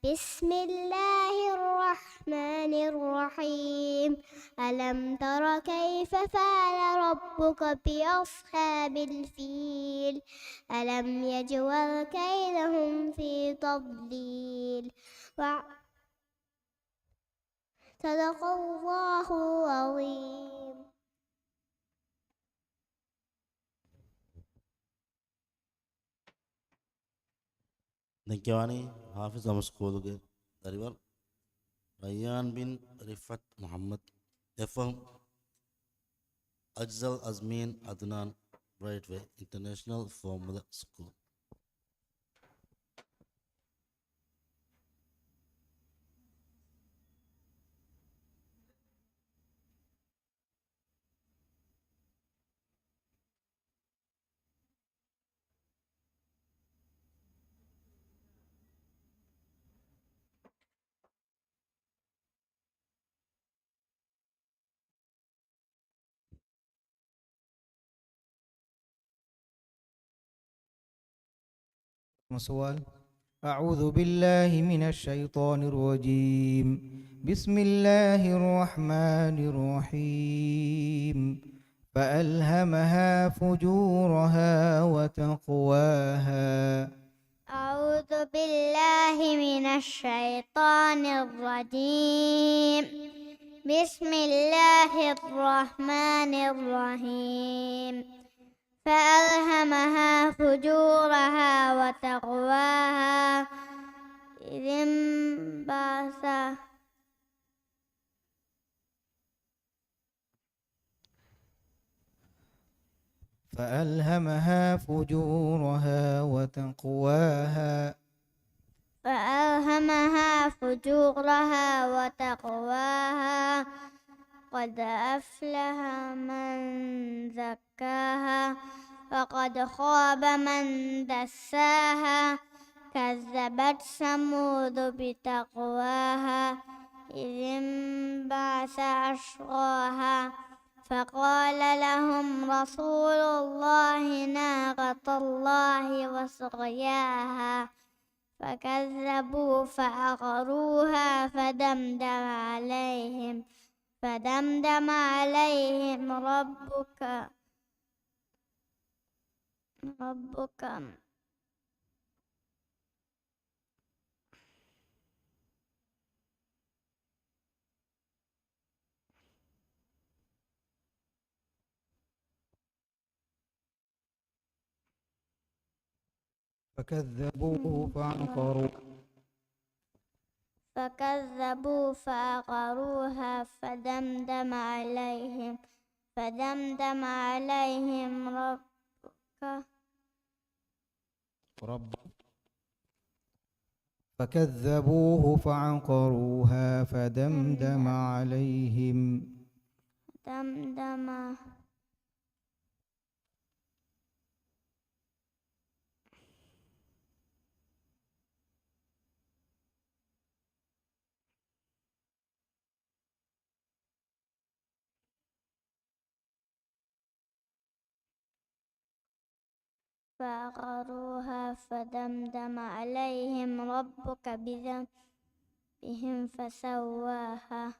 بسم الله الرحمن الرحيم. ألم تر كيف فعل ربك بأصحاب الفيل ألم يجعل كيدهم في تضليل. صدق الله العظيم. ನಿಕ್ಯವಾನಿ ಹಾಫಿಜ್ ಅಹಮದ್ ಸ್ಕೂಲ್ಗೆ ದರಿವರ್ Rayyan bin Rifat Mohammad FM Ajjal Azmeen Adnan bright way international formula school. سؤال. أعوذ بالله من الشيطان الرجيم. بسم الله الرحمن الرحيم. فألهمها فجورها وتقواها. أعوذ بالله من الشيطان الرجيم. بسم الله الرحمن الرحيم. فألهمها فجورها وتقواها إذ انبعث فألهمها فجورها وتقواها. فألهمها فجورها وتقواها قد أفلح من زكاها وقد خاب من دساها. كذبت ثمود بتقواها إذ انبعث أشقاها فقال لهم رسول الله ناقة الله وسقياها فكذبوا فعقروها فدمدم عليهم ربك فكذبوه فعقروها فدمدم عليهم فكذبوه فعقروها فدمدم عليهم فعقروها فدمدم عليهم ربك بذنبهم فسواها.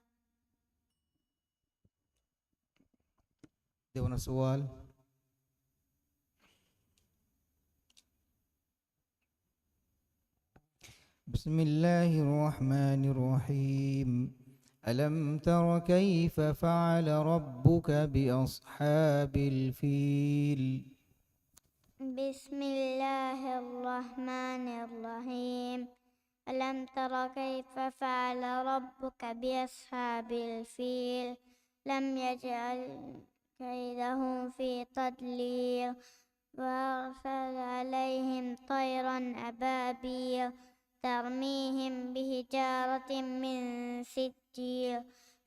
Dewan soal. بسم الله الرحمن الرحيم. ألم تر كيف فعل ربك بأصحاب الفيل؟ بسم الله الرحمن الرحيم. ألم تر كيف فعل ربك بأصحاب الفيل؟ لم يجعل كيدهم في تضليل وأرسل عليهم طيرا أبابيل ترميهم بحجارة من سجيل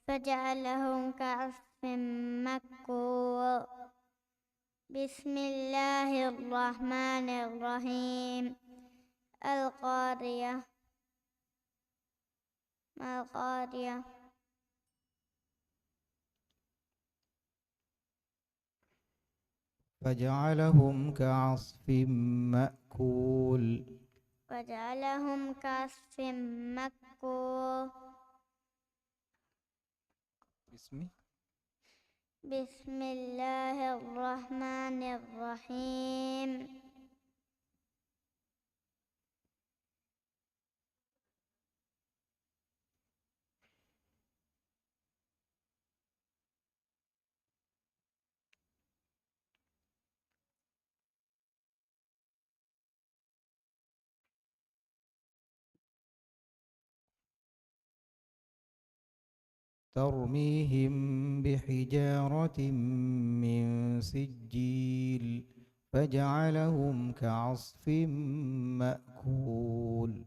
فجعلهم كعصف مأكول. بسم الله الرحمن الرحيم. القارية. ما القارية؟ فجعلهم كعصف مأكول. وجعلهم كعصف مأكول. بسم الله الرحمن الرحيم. ترميهم بحجارة من سجيل فجعلهم كعصف مأكول.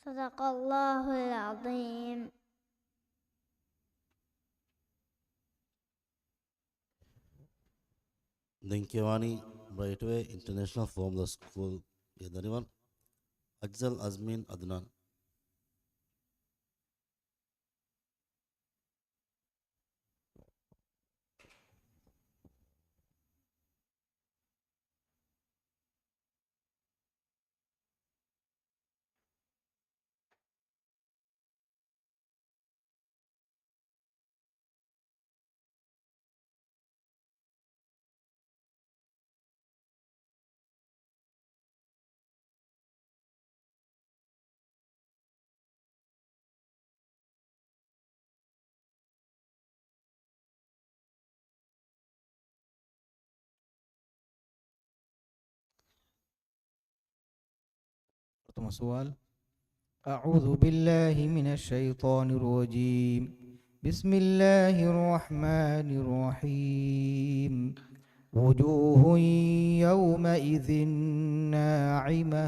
صدق الله العظيم. Dinkiwani Brightway International from the school deliver Ajzal Azmin Adnan. Pertama soal. أعوذ بالله من الشيطان الرجيم. بسم الله الرحمن الرحيم. وجوه يومئذ ناعمة.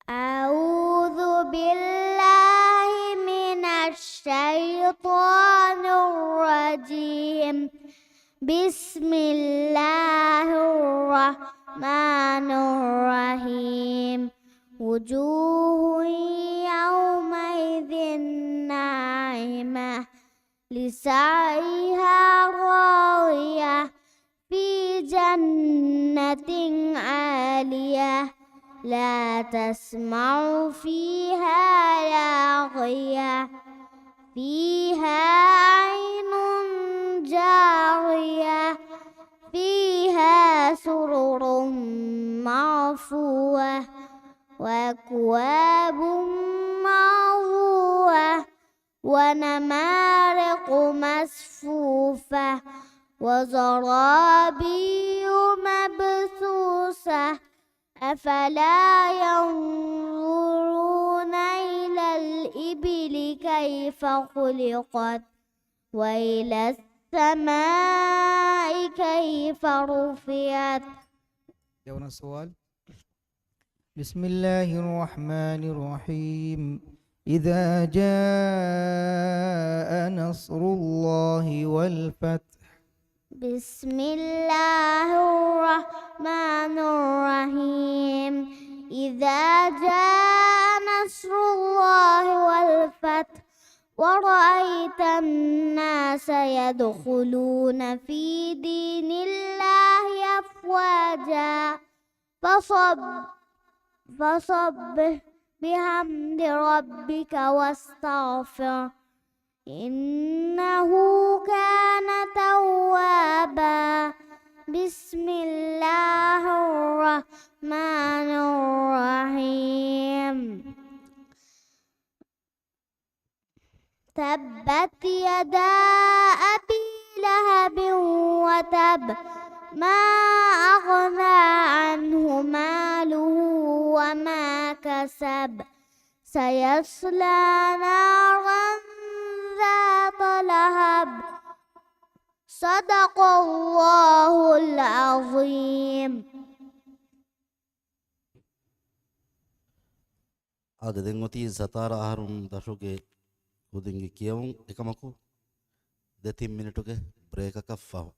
أعوذ بالله من الشيطان الرجيم. بسم الله الرحمن الرحيم. وجوه يومئذ ناعمة لسعيها راضية في جنة عالية لا تسمع فيها لاغية فيها عين جارية فيها سرر مرفوعة وأكواب موضوعة ونمارق مصفوفة وزرابي مبثوثة أفلا ينظرون إلى الإبل كيف خلقت وإلى السماء كيف رفعت. Jawaban soal. Bismillahirrahmanirrahim. إذا جاء نصر الله والفتح. بسم الله الرحمن الرحيم. إذا جاء نصر ورأيت الناس يدخلون في دين الله أفواجا فصبح بحمد ربك واستغفر إنه كان توابا بسم الله الرحمن الرحيم تبت يدا أبي لهب وتب ما أغنى عنه ماله وما كسب سيصلى نارا ذات لهب صدق الله العظيم. Agden oti zatara aharum dashuge kudingi kiyawun ekamaku 2 minituge break akaffahu.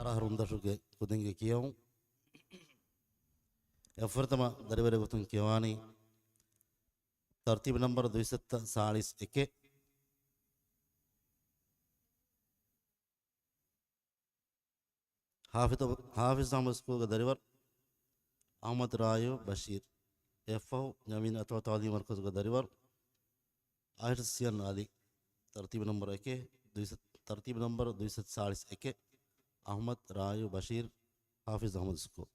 arahurundashuke kudenge kiyau efortama daribare gutun kiyawani tartib number 241 हाफिज अहमद स्कूल का दरिवर अहमद रायो बशीर एफओ जमीन अथवा तालीम मरकज का दरिवर आहिरसियन अली तरतीब नंबर 241 अहमद रायो बशीर हाफिज अहमद स्कूल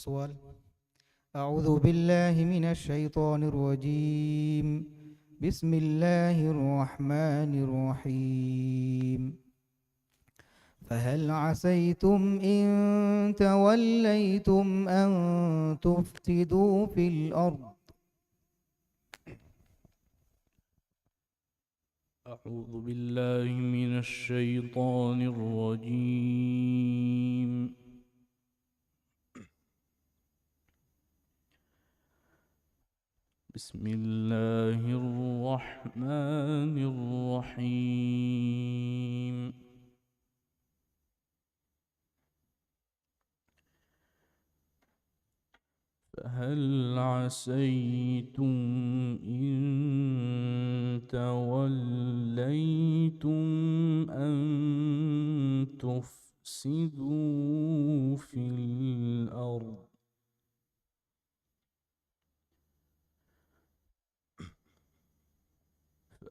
سؤال. أعوذ بالله من الشيطان الرجيم. بسم الله الرحمن الرحيم. فهل عسيتم إن توليتم أن تفسدوا في الأرض. أعوذ بالله من الشيطان الرجيم. بسم الله الرحمن الرحيم. فهل عسيتم إن توليتم أن تفسدوا في الأرض.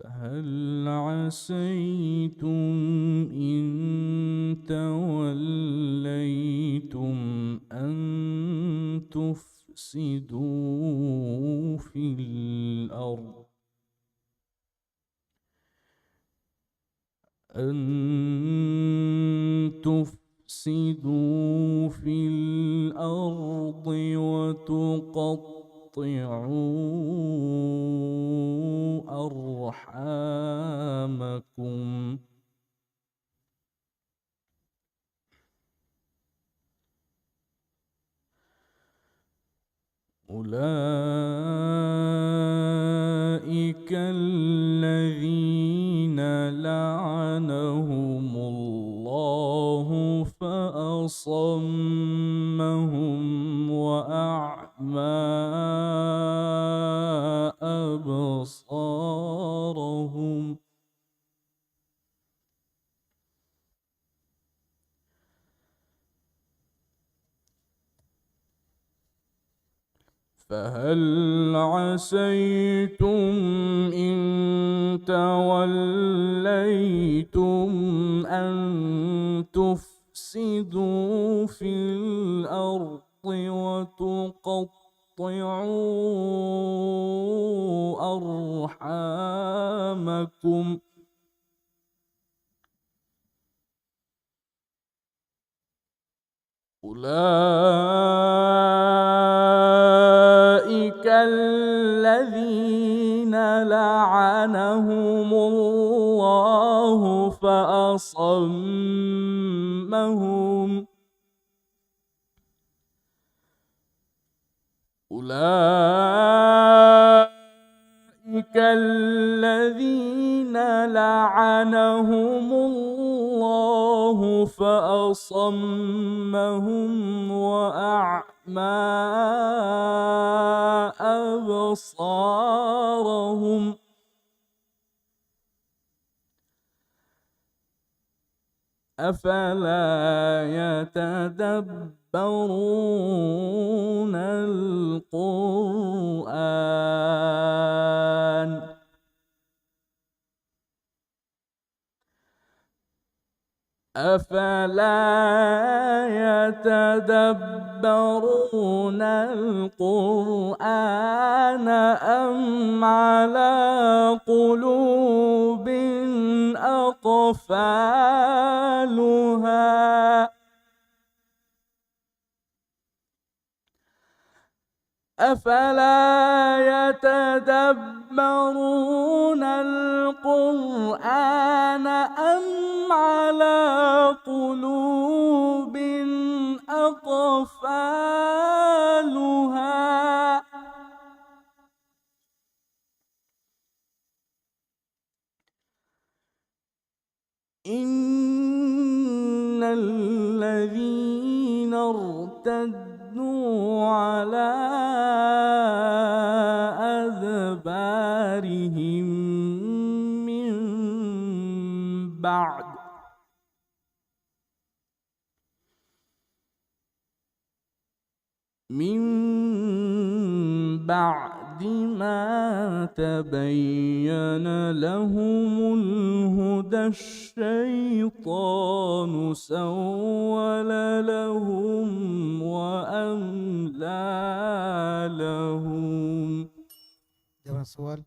فهل عسيتم إن توليتم أن تفسدوا في الأرض. أن تفسدوا في الأرض وتقطعوا أرحامكم. أولئك الذين لعنهم الله فأصمهم وأعمى أبصارهم. فهل عسيتم إن توليتم أن تفسدوا في الأرض وتقطعوا أرحامكم. أولئك الذين لعنهم الله فأصمهم. أولئك الذين لعنهم الله فأصمهم وأعمى أبصارهم. أفلا يتدبرون القرآن. أفلا يتدبرون القرآن أم على قلوب أقفالها أفلا يتدبرون القرآن أم على قلوب أقفالها إن الذين ارتدوا على أدبارهم من بعد ما تبين لهم الهدى الشيطان سول لهم وأملى لهم. جواب السؤال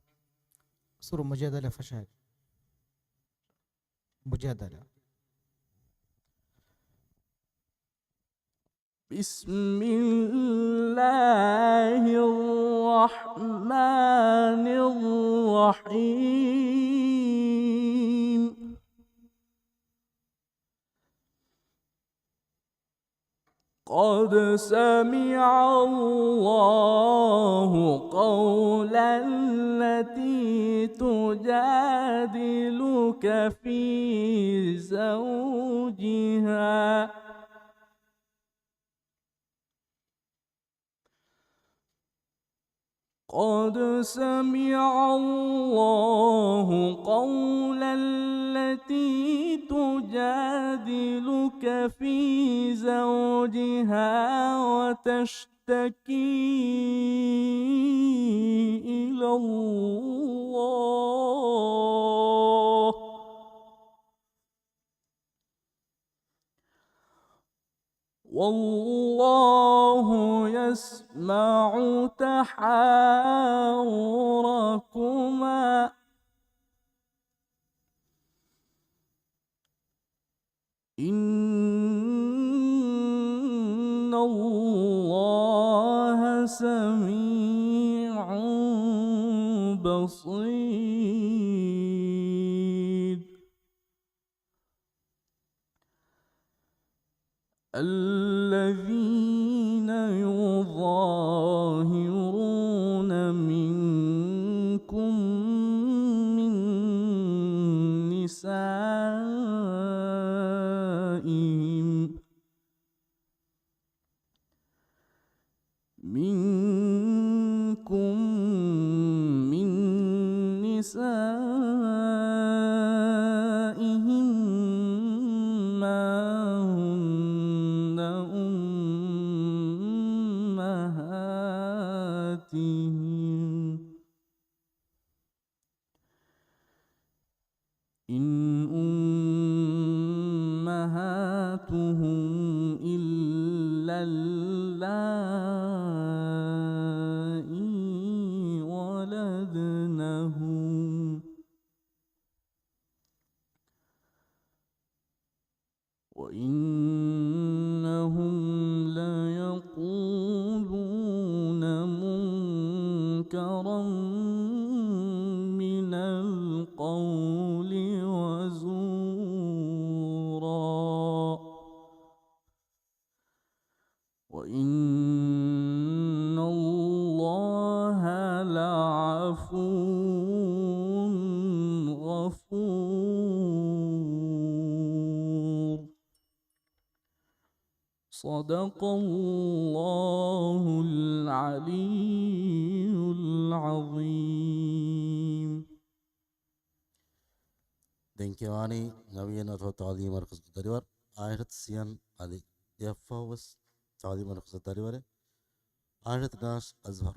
سورة مجادلة فشاهد مجادلة. بسم الله الرحمن الرحيم. قد سمع الله قول التي تجادلك في زوجها قد سمع الله قول التي تجادلك في زوجها وتشتكي إلى الله والله يسمع تحاوركما إن الله سميع بصير. الذين يظاهرون منكم من نسائهم ما هن أمهاتهم إن أمهاتهم إلا اللائي ولدنهم وإنهم ليقولون منكرا من القول وزورا وإن الله لعفو غفور. صدق الله العلي العظيم. දෙංකවානි නවීන තාලී මර්කස් දරිවර ආයත සියන් අලි යෆවස් තාලී මර්කස් දරිවර ආයත නාස් අස්හර්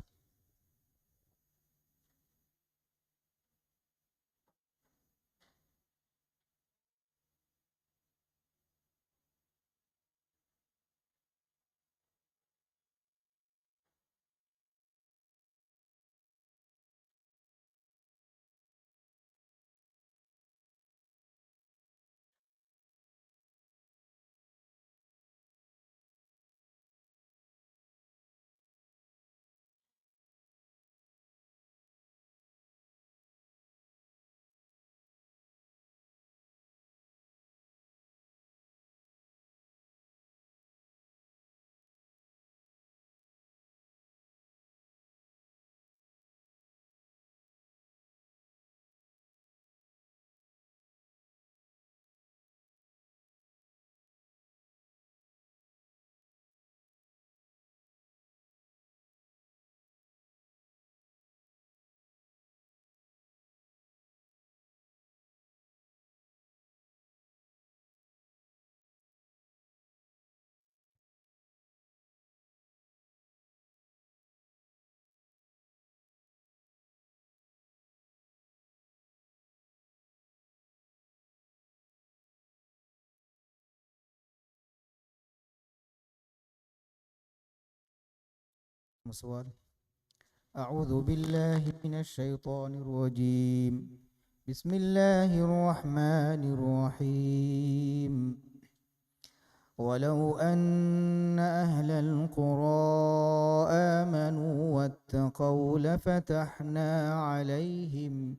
سؤال. أعوذ بالله من الشيطان الرجيم. بسم الله الرحمن الرحيم. ولو أن أهل القرى آمنوا واتقوا لفتحنا عليهم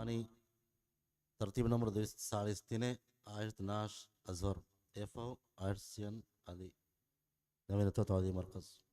كواني ترتيب نمبر 243 آية 12 أزهر إفو آرسيان علي نمينة توتو مركز.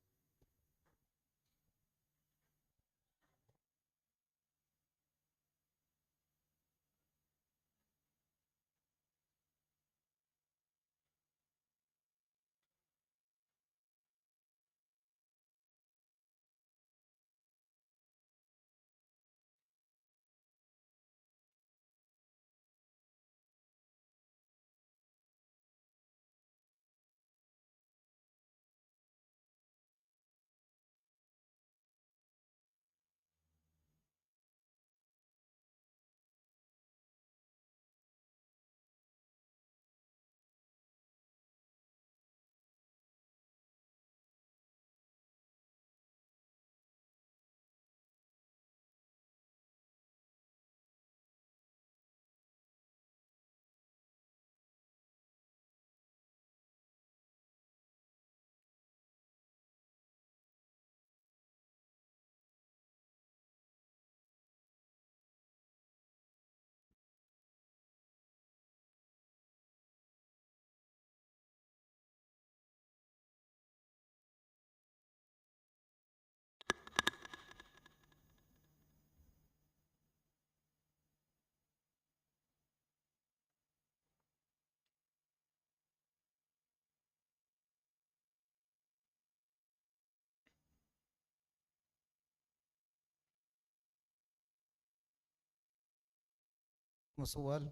وسؤال.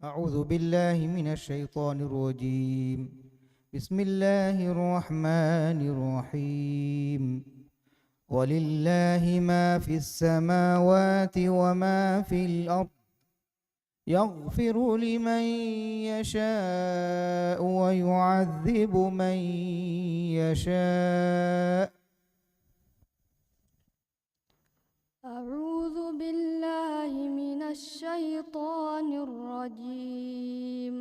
أعوذ بالله من الشيطان الرجيم. بسم الله الرحمن الرحيم. ولله ما في السماوات وما في الأرض يغفر لمن يشاء ويعذب من يشاء. أعوذ بالله من الشيطان الرجيم.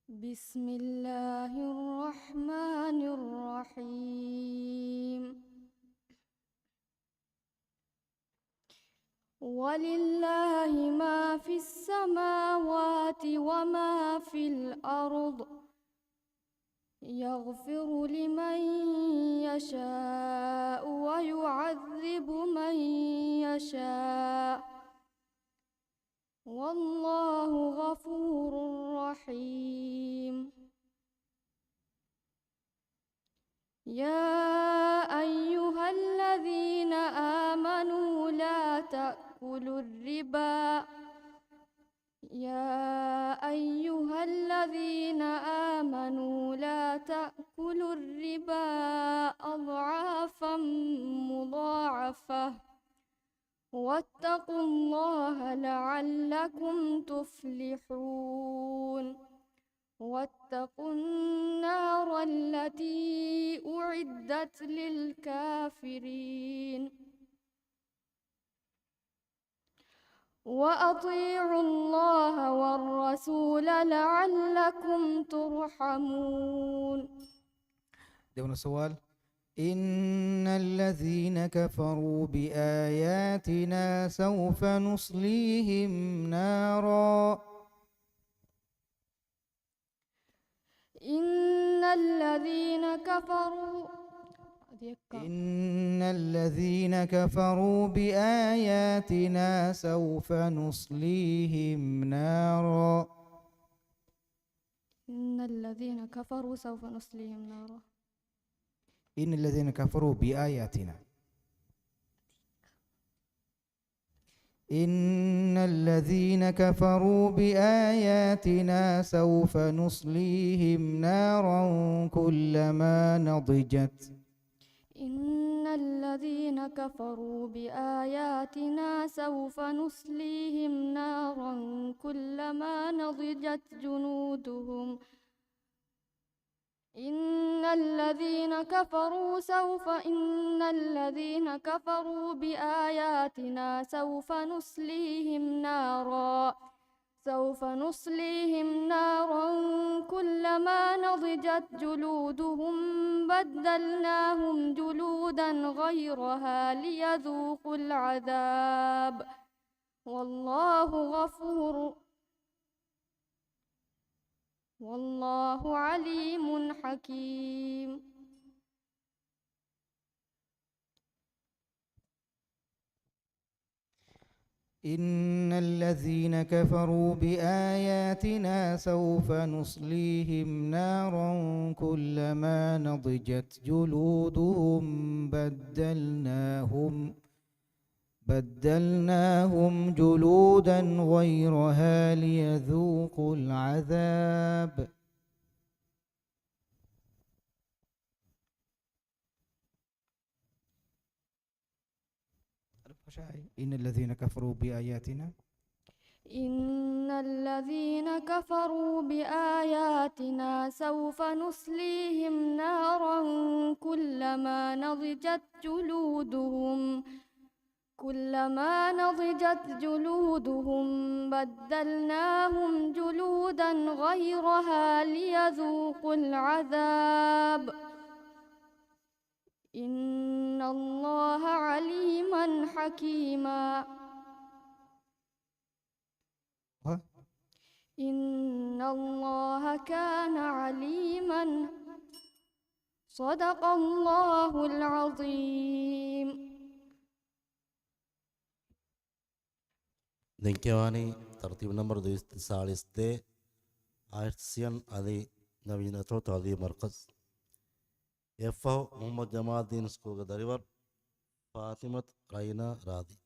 بسم الله الرحمن الرحيم. ولله ما في السماوات وما في الأرض يغفر لمن يشاء ويعذب من يشاء والله غفور رحيم. يا أيها الذين آمنوا لا تأكلوا الربا يا أيها الذين آمنوا لا تأكلوا الربا أضعافا مضاعفة واتقوا الله لعلكم تفلحون. واتقوا النار التي أعدت للكافرين. وأطيعوا الله والرسول لعلكم ترحمون. دون السؤال. إن الذين كفروا بآياتنا سوف نصليهم نارا. إن الذين كفروا إن الذين كفروا بآياتنا سوف نصليهم نارا. إن الذين كفروا سوف نصليهم نارا. إن الذين كفروا بآياتنا إن الذين كفروا بآياتنا سوف نصليهم نارا كلما نضجت. إن الذين كفروا بآياتنا سوف نصليهم نارا كلما نضجت جنودهم. إن الذين كفروا بآياتنا سوف نصليهم نارا كلما نضجت جلودهم بدلناهم جلودا غيرها ليذوقوا العذاب والله عليم حكيم. إن الذين كفروا بآياتنا سوف نصليهم نارا كلما نضجت جلودهم بدلناهم جلودا غيرها ليذوقوا العذاب. إن الذين كفروا بآياتنا إن الذين كفروا بآياتنا سوف نصليهم نارا كلما نضجت جلودهم بدلناهم جلودا غيرها ليذوقوا العذاب. إن الله عليما حكيما. إن الله كان عليما. صدق الله العظيم. دنكواني ترتيب نمبر 240 آيرسيان علي نبينا توت علي مركز يفو محمد جمال الدين سكول دريور فاطمة رينا راضي.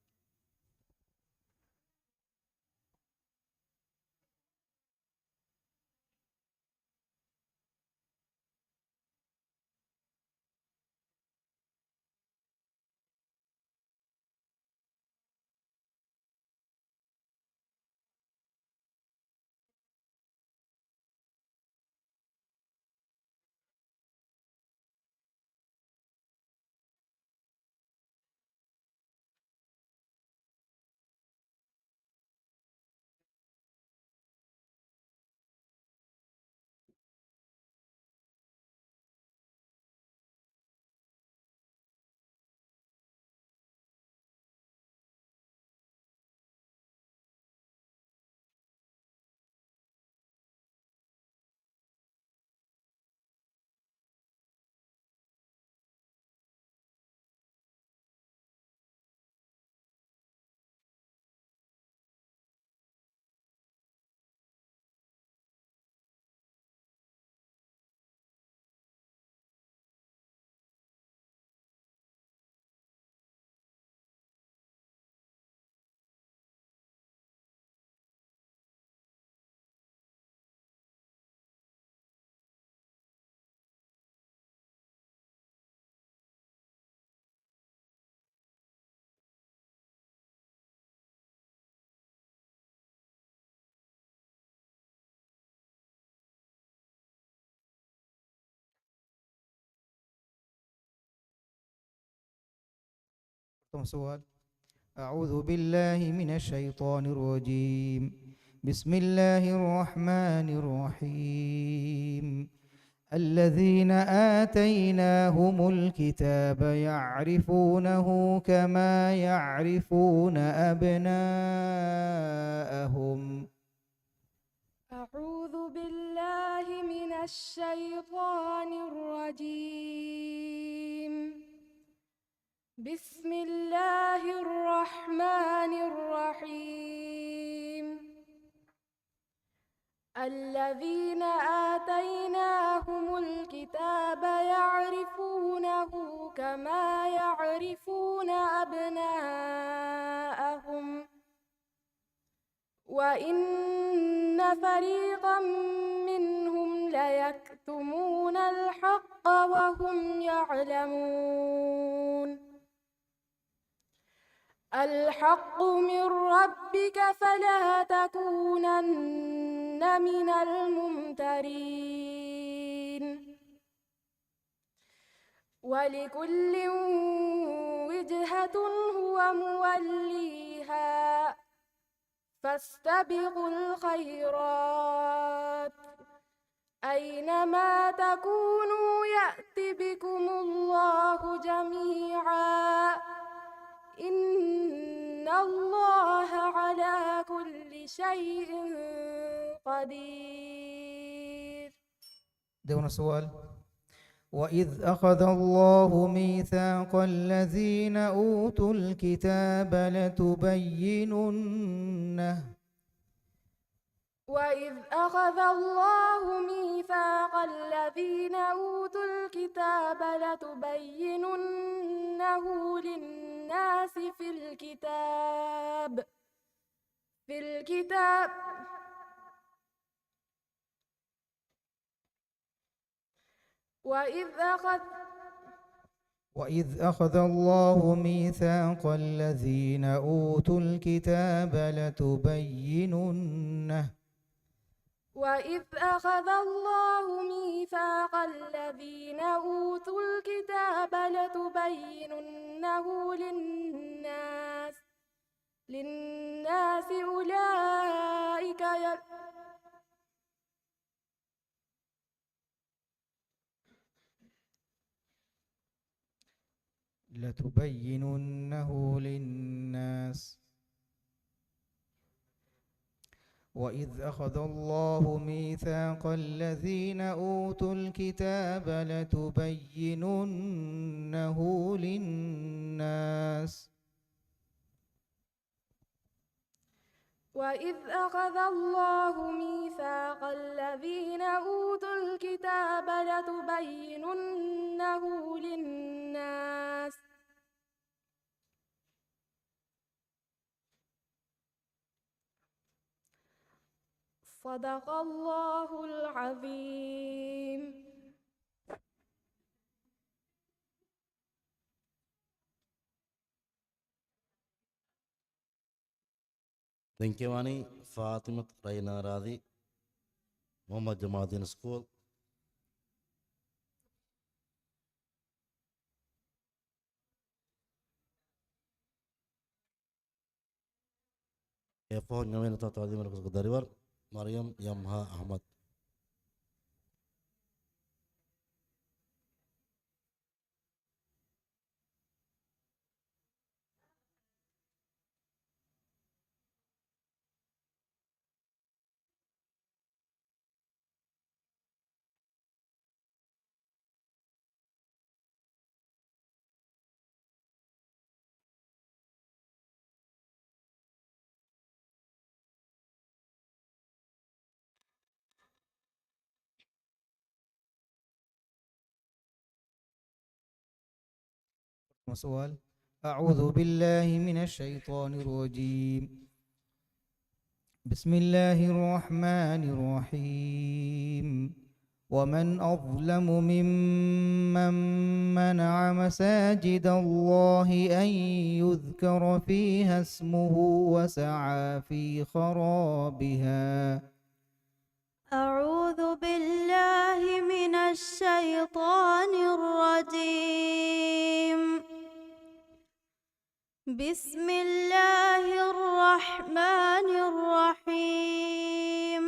سؤال. أعوذ بالله من الشيطان الرجيم. بسم الله الرحمن الرحيم. الذين آتيناهم الكتاب يعرفونه كما يعرفون أبناءهم. أعوذ بالله من الشيطان الرجيم. بسم الله الرحمن الرحيم. الذين آتيناهم الكتاب يعرفونه كما يعرفون أبناءهم وإن فريقا منهم ليكتمون الحق وهم يعلمون. الحق من ربك فلا تكونن من الممترين. ولكل وجهة هو موليها فاستبقوا الخيرات أينما تكونوا يأت بكم الله جميعا إن الله على شيء قدير. دون سؤال. وإذ أخذ الله ميثاق الذين أوتوا الكتاب لتبيننه وإذ أخذ الله ميثاق الذين أوتوا الكتاب لتبيننه للناس في الكتاب وإذ أخذ الله ميثاق الذين أوتوا الكتاب لتبيننه وإذ أخذ الله ميثاق الذين أوتوا الكتاب لتبيننه للناس لتبيننه للناس. وإذ أخذ الله ميثاق الذين أوتوا الكتاب لتبيننه للناس. وإذ أخذ الله ميثاق الذين أوتوا الكتاب لتبيننه للناس. صدق الله العظيم. లింకేవాణి ఫాతిమత్ రైనా రాది మొహమ్మద్ జమాదీన్ స్కూల్ ఎఫ్ఓ న్యమైన తాదీమలకు దరివర్ مريم يمها أحمد. سؤال. أعوذ بالله من الشيطان الرجيم. بسم الله الرحمن الرحيم. ومن أظلم ممن منع مساجد الله أن يذكر فيها اسمه وسعى في خرابها. أعوذ بالله من الشيطان الرجيم. بسم الله الرحمن الرحيم.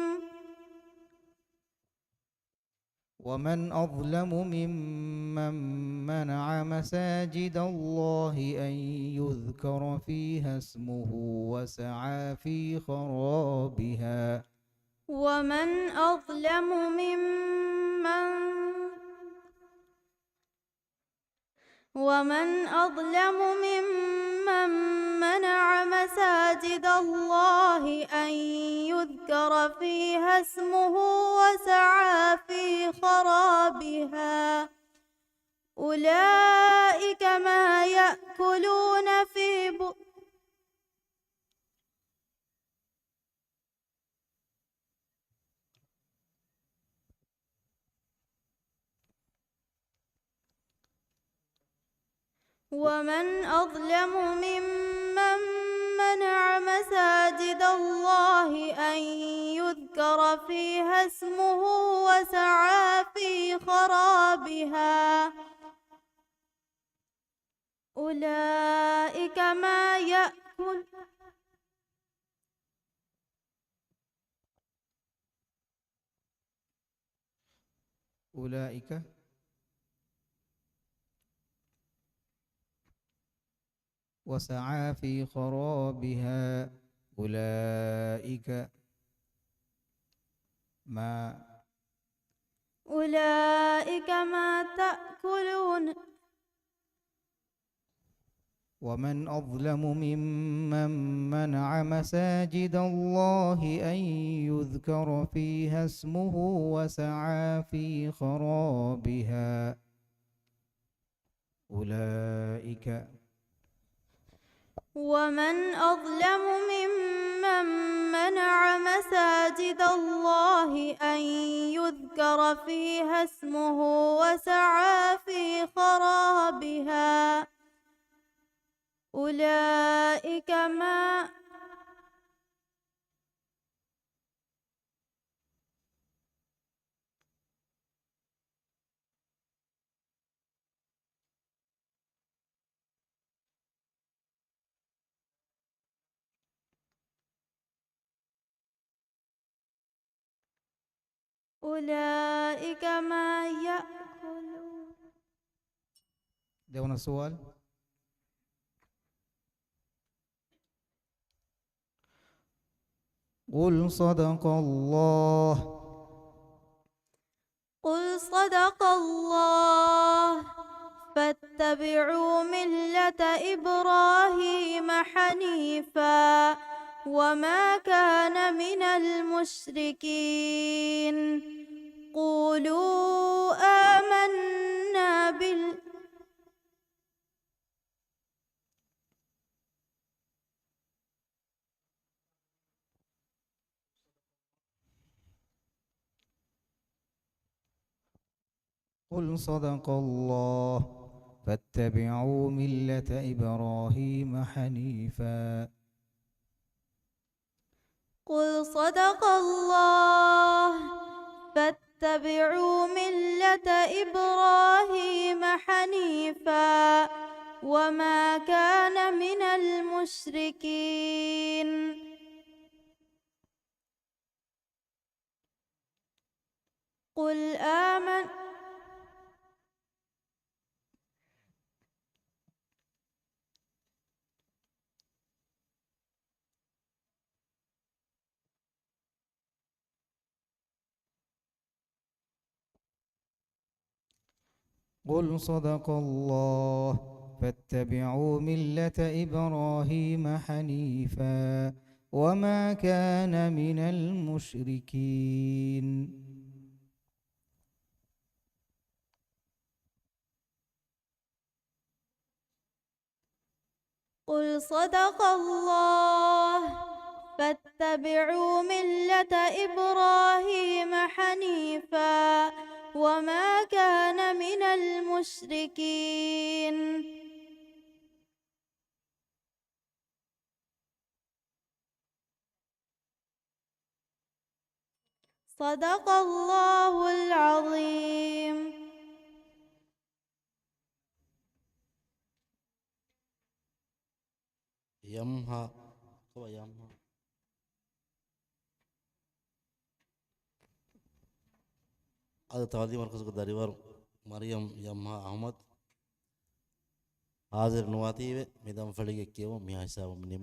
ومن أظلم ممن منع مساجد الله أن يذكر فيها اسمه وسعى في خرابها. ومن أظلم ممن منع مساجد الله أن يذكر فيها اسمه وسعى في خرابها. أولئك ما يأكلون في ومن أظلم ممن منع مساجد الله أن يذكر فيها اسمه وسعى في خرابها. أولئك ما يأكل أولئك وسعى في خرابها. أولئك ما تأكلون. ومن أظلم ممن منع مساجد الله أن يذكر فيها اسمه وسعى في خرابها أولئك ومن أظلم ممن منع مساجد الله أن يذكر فيها اسمه وسعى في خرابها أولئك ما يأكلون. ده السؤال. قل صدق الله. قل صدق الله فاتبعوا ملة إبراهيم حنيفا وما كان من المشركين. قولوا آمنا قل صدق الله فاتبعوا ملة إبراهيم حنيفا. قل صدق الله فاتبعوا ملة إبراهيم حنيفا وما كان من المشركين. قل قل صدق الله فاتبعوا ملة إبراهيم حنيفا وما كان من المشركين. قل صدق الله فاتبعوا ملة إبراهيم حنيفا وما كان من المشركين. صدق الله العظيم. يمها هو يمها هذا تعليم مركز داريور مريم يمها أحمد حاضر نواتي ميدان فلقي كيو مياه حساب مني